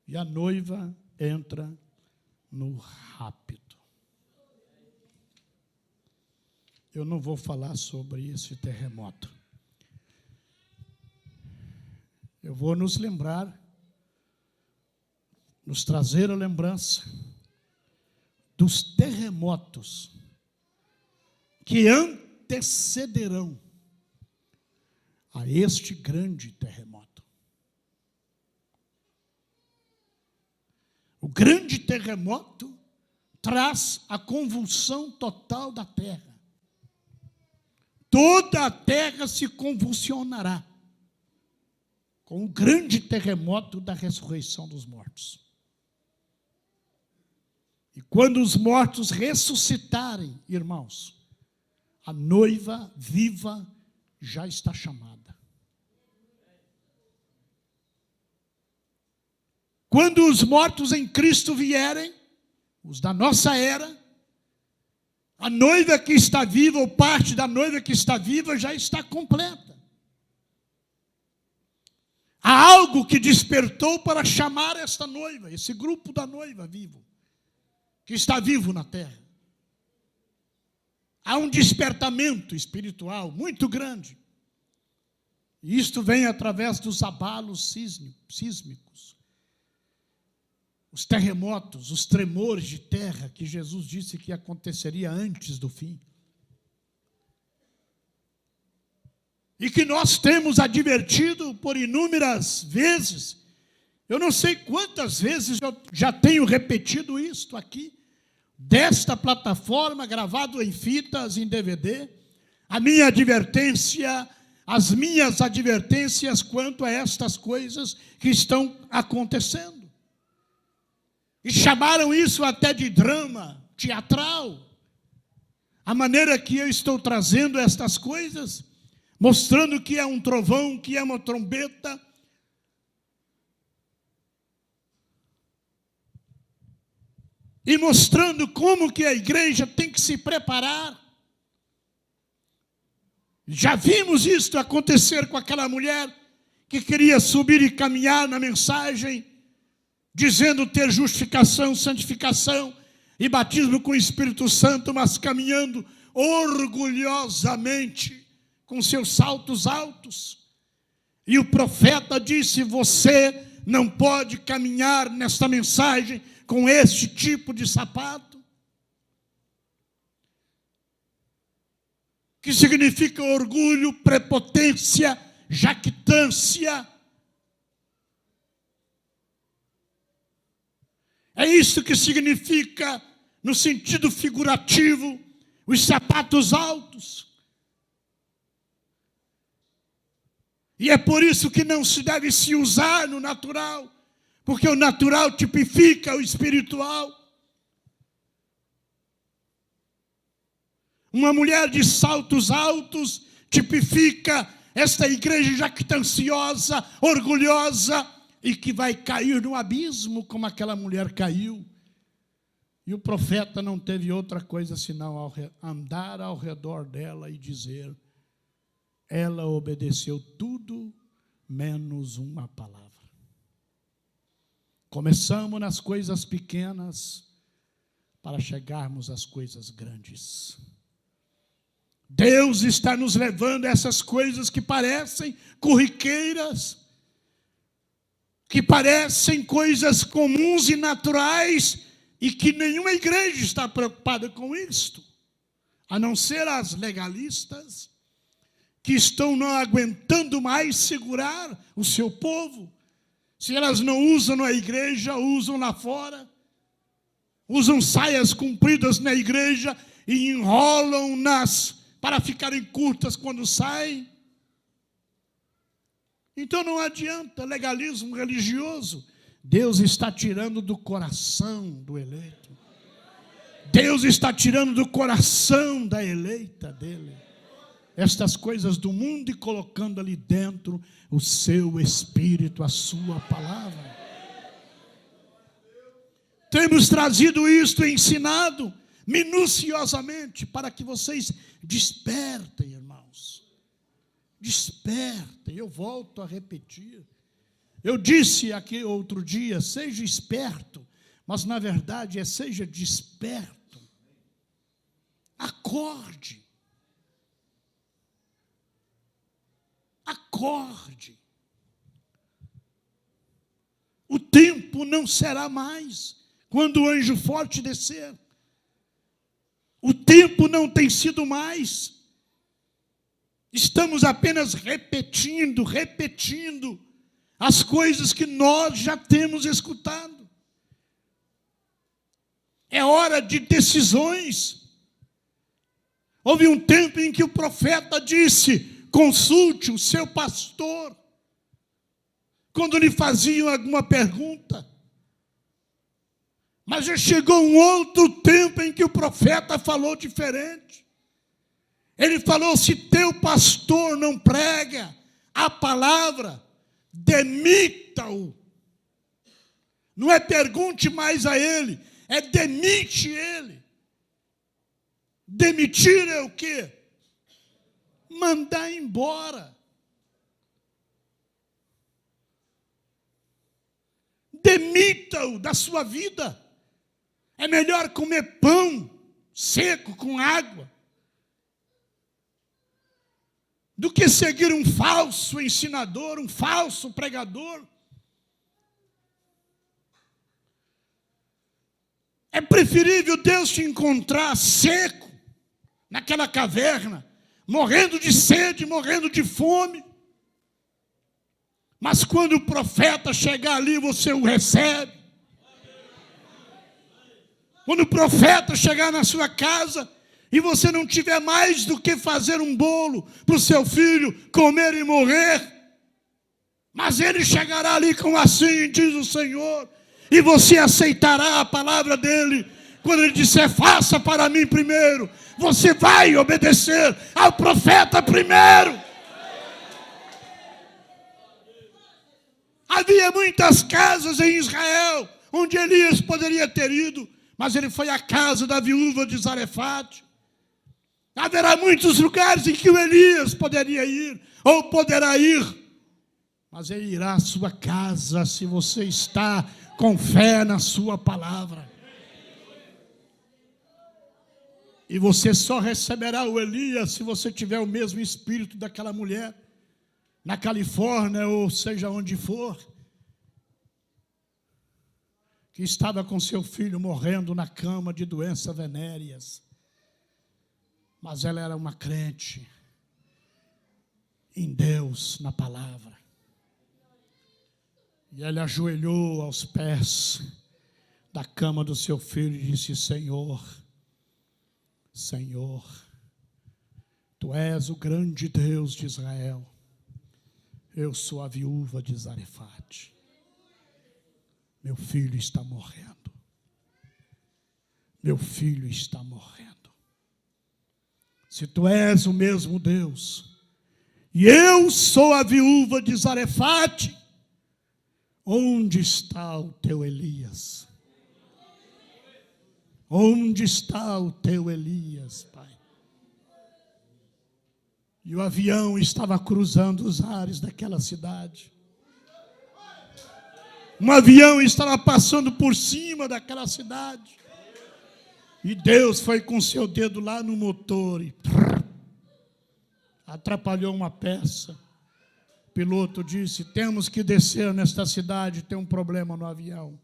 E a noiva entra no rapto. Eu não vou falar sobre esse terremoto. Eu vou nos lembrar, nos trazer a lembrança dos terremotos que antecederão a este grande terremoto. O grande terremoto traz a convulsão total da terra. Toda a terra se convulsionará com o grande terremoto da ressurreição dos mortos. E quando os mortos ressuscitarem, irmãos, a noiva viva já está chamada. Quando os mortos em Cristo vierem, os da nossa era, a noiva que está viva, ou parte da noiva que está viva, já está completa. Há algo que despertou para chamar esta noiva, esse grupo da noiva vivo, que está vivo na terra. Há um despertamento espiritual muito grande. E isto vem através dos abalos sísmicos, os terremotos, os tremores de terra que Jesus disse que aconteceria antes do fim. E que nós temos advertido por inúmeras vezes. Eu não sei quantas vezes eu já tenho repetido isto aqui, desta plataforma, gravado em fitas, em DVD, a minha advertência, as minhas advertências quanto a estas coisas que estão acontecendo. E chamaram isso até de drama teatral. A maneira que eu estou trazendo estas coisas, mostrando que é um trovão, que é uma trombeta. E mostrando como que a igreja tem que se preparar. Já vimos isto acontecer com aquela mulher que queria subir e caminhar na mensagem, dizendo ter justificação, santificação e batismo com o Espírito Santo, mas caminhando orgulhosamente com seus saltos altos. E o profeta disse: você não pode caminhar nesta mensagem com este tipo de sapato. Que significa orgulho, prepotência, jactância. É isso que significa, no sentido figurativo, os sapatos altos. E é por isso que não se deve se usar no natural Porque o natural tipifica o espiritual. Uma mulher de saltos altos tipifica esta igreja jactanciosa, orgulhosa, e que vai cair no abismo como aquela mulher caiu. E o profeta não teve outra coisa senão andar ao redor dela e dizer: ela obedeceu tudo menos uma palavra. Começamos nas coisas pequenas para chegarmos às coisas grandes. Deus está nos levando a essas coisas que parecem corriqueiras, que parecem coisas comuns e naturais, e que nenhuma igreja está preocupada com isto, a não ser as legalistas, que estão não aguentando mais segurar o seu povo. Se elas não usam na igreja, usam lá fora. Usam saias compridas na igreja e enrolam-nas para ficarem curtas quando saem. Então não adianta legalismo religioso. Deus está tirando do coração do eleito. Deus está tirando do coração da eleita dele estas coisas do mundo e colocando ali dentro o seu Espírito, a sua palavra. Temos trazido isto e ensinado minuciosamente para que vocês despertem, irmãos. Despertem, eu volto a repetir. Eu disse aqui outro dia, seja esperto, mas na verdade seja desperto. Acorde. Acorde. O tempo não será mais quando o anjo forte descer. O tempo não tem sido mais. Estamos apenas repetindo as coisas que nós já temos escutado. É hora de decisões. Houve um tempo em que o profeta disse: consulte o seu pastor, quando lhe faziam alguma pergunta. Mas já chegou um outro tempo em que o profeta falou diferente. Ele falou: se teu pastor não prega a palavra, demita-o. Não é pergunte mais a ele, é demite ele. Demitir é o quê? Mandar embora. Demita-o da sua vida. É melhor comer pão seco com água do que seguir um falso ensinador, um falso pregador. É preferível Deus te encontrar seco naquela caverna, morrendo de sede, morrendo de fome. Mas quando o profeta chegar ali, você o recebe. Quando o profeta chegar na sua casa e você não tiver mais do que fazer um bolo para o seu filho comer e morrer, mas ele chegará ali com assim diz o Senhor, e você aceitará a palavra dele. Quando ele disser: faça para mim primeiro, você vai obedecer ao profeta primeiro. Havia muitas casas em Israel onde Elias poderia ter ido, mas ele foi à casa da viúva de Zarefate. Haverá muitos lugares em que o Elias poderia ir, ou poderá ir, mas ele irá à sua casa se você está com fé na sua palavra. E você só receberá o Elias se você tiver o mesmo espírito daquela mulher, na Califórnia, ou seja onde for, que estava com seu filho morrendo na cama de doenças venéreas. Mas ela era uma crente em Deus, na palavra. E ela ajoelhou aos pés da cama do seu filho e disse: Senhor, Senhor, Tu és o grande Deus de Israel. Eu sou a viúva de Zarefate. Meu filho está morrendo. Meu filho está morrendo. Se tu és o mesmo Deus, e eu sou a viúva de Zarefate, onde está o teu Elias? Onde está o teu Elias, Pai? E o avião estava cruzando os ares daquela cidade. Um avião estava passando por cima daquela cidade. E Deus foi com seu dedo lá no motor e atrapalhou uma peça. O piloto disse: temos que descer nesta cidade, tem um problema no avião.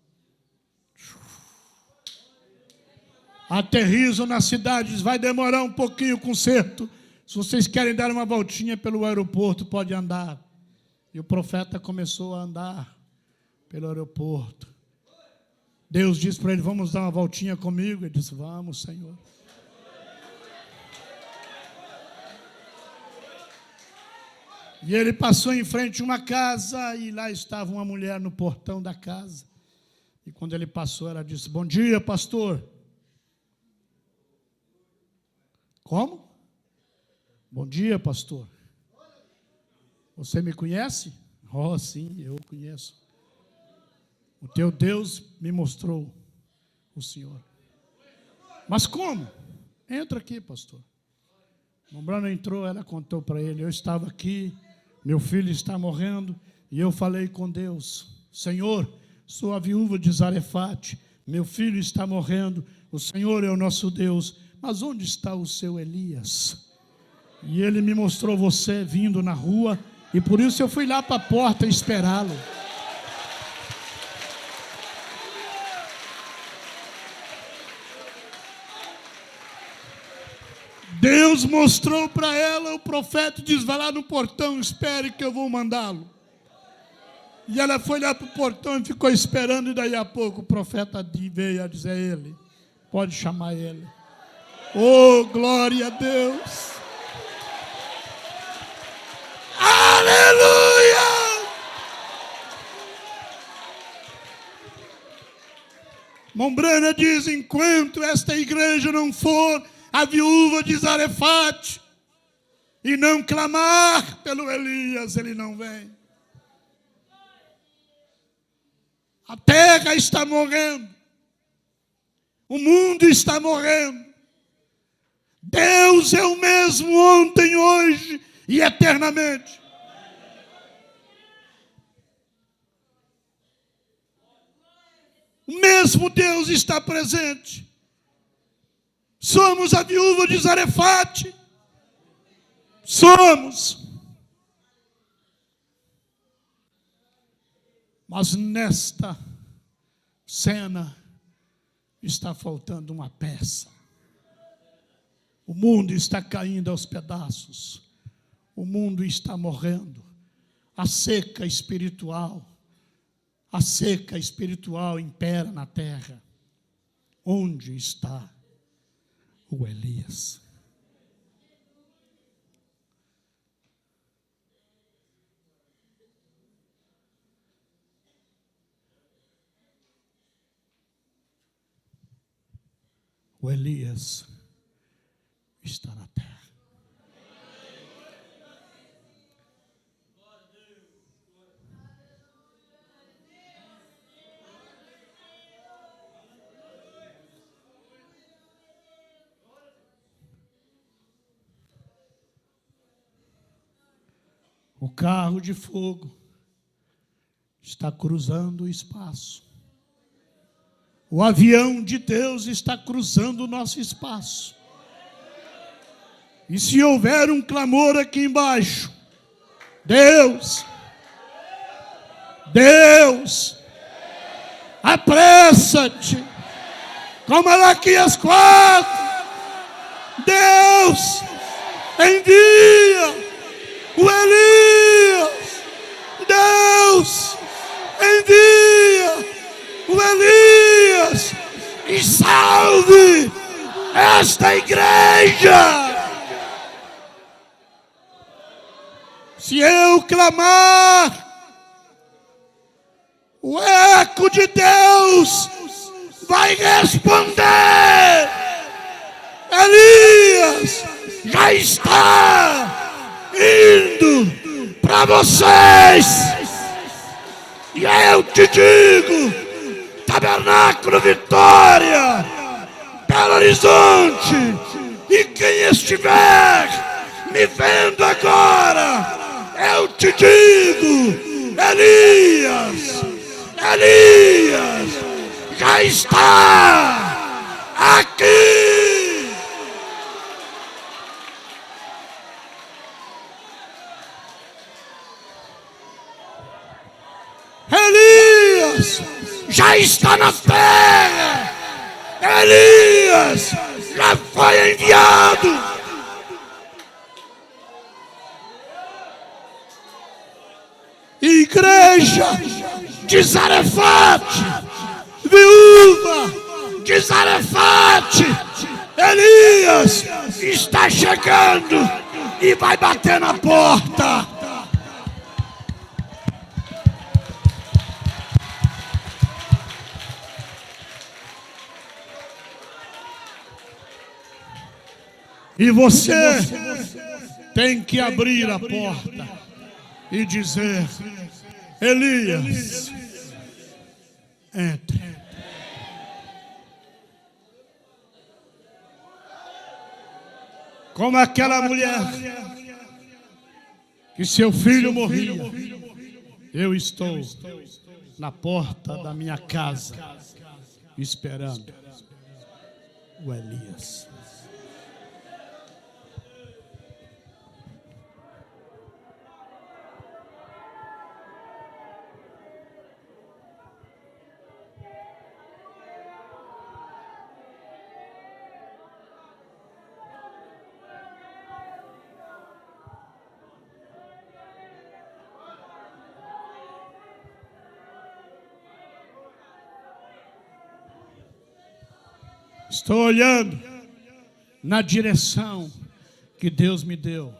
Aterrizam na cidade, diz: vai demorar um pouquinho o conserto. Se vocês querem dar uma voltinha pelo aeroporto, pode andar. E o profeta começou a andar pelo aeroporto. Deus disse para ele: vamos dar uma voltinha comigo? Ele disse: vamos, Senhor. E ele passou em frente a uma casa, e lá estava uma mulher no portão da casa. E quando ele passou, ela disse: bom dia, pastor. Como? Bom dia, pastor. Você me conhece? Oh, sim, eu conheço. O teu Deus me mostrou o Senhor. Mas como? Entra aqui, pastor. Mombrana entrou, ela contou para ele: eu estava aqui, meu filho está morrendo, e eu falei com Deus: Senhor, sou a viúva de Zarefate, meu filho está morrendo, o Senhor é o nosso Deus, mas onde está o seu Elias? E ele me mostrou você vindo na rua, e por isso eu fui lá para a porta esperá-lo. Deus mostrou para ela, o profeta diz: vai lá no portão, espere que eu vou mandá-lo. E ela foi lá para o portão e ficou esperando, e daí a pouco o profeta veio a dizer a ele: pode chamar ele. Oh, glória a Deus! Aleluia! Mombrana diz: enquanto esta igreja não for a viúva de Zarefate e não clamar pelo Elias, ele não vem. A terra está morrendo, o mundo está morrendo. Deus é o mesmo ontem, hoje e eternamente. O mesmo Deus está presente. Somos a viúva de Zarefate. Somos. Mas nesta cena está faltando uma peça. O mundo está caindo aos pedaços. O mundo está morrendo. A seca espiritual impera na terra. Onde está o Elias? O Elias está na terra. O carro de fogo está cruzando o espaço. O avião de Deus está cruzando o nosso espaço. E se houver um clamor aqui embaixo: Deus, apressa-te, como Malaquias 4, Deus, envia o Elias, Deus, envia o Elias e salve esta igreja. Se eu clamar, o eco boneco de Deus vai responder. Elias já está indo para vocês. E eu te digo, Tabernáculo Vitória, Belo Horizonte, e quem estiver me vendo agora, eu te digo, Elias já está aqui. Elias já está na terra. Elias já foi enviado. Igreja de Zarefate, viúva de Zarefate, Elias está chegando e vai bater na porta. E você tem que abrir a porta e dizer: Elias, entre. Como aquela mulher que seu filho morria, eu estou na porta da minha casa esperando o Elias. Estou olhando na direção que Deus me deu.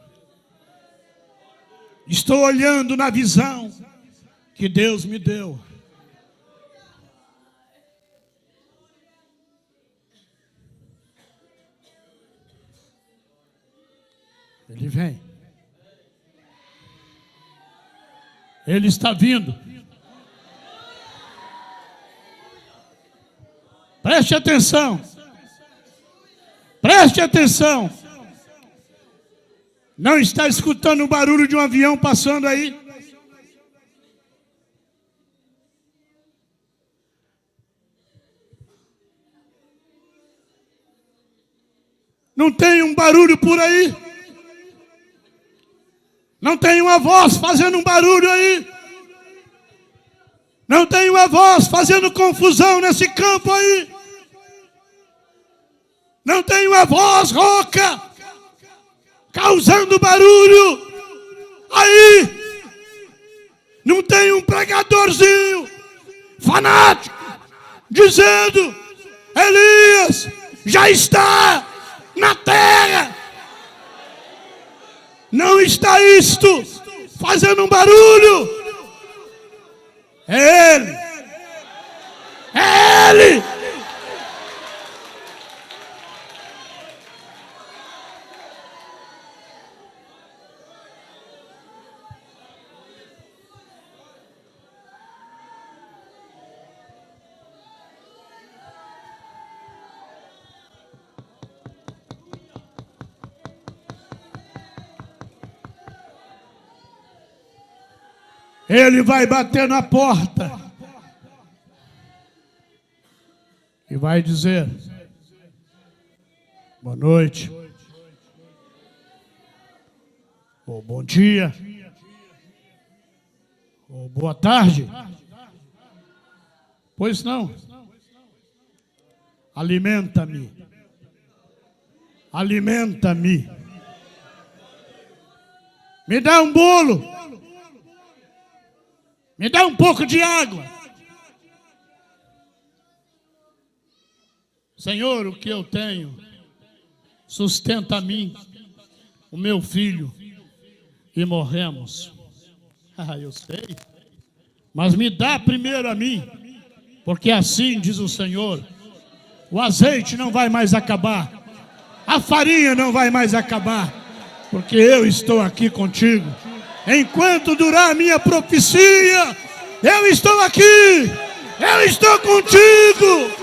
Estou olhando na visão que Deus me deu. Ele vem. Ele está vindo. Preste atenção. Preste atenção. Não está escutando o barulho de um avião passando aí? Não tem um barulho por aí? Não tem uma voz fazendo um barulho aí? Não tem uma voz fazendo confusão nesse campo aí? Não tem uma voz rouca causando barulho aí? Não tem um pregadorzinho fanático dizendo: Elias já está na terra? Não está isto fazendo um barulho? É Ele. É Ele. Ele vai bater na porta e vai dizer: boa noite, ou bom dia, ou boa tarde. Pois não. Alimenta-me. Alimenta-me. Me dá um bolo. Me dá um pouco de água. Senhor, o que eu tenho sustenta a mim, o meu filho, e morremos. Ah, eu sei. Mas me dá primeiro a mim. Porque assim diz o Senhor, o azeite não vai mais acabar, a farinha não vai mais acabar, porque eu estou aqui contigo. Enquanto durar a minha profecia, eu estou aqui, eu estou contigo.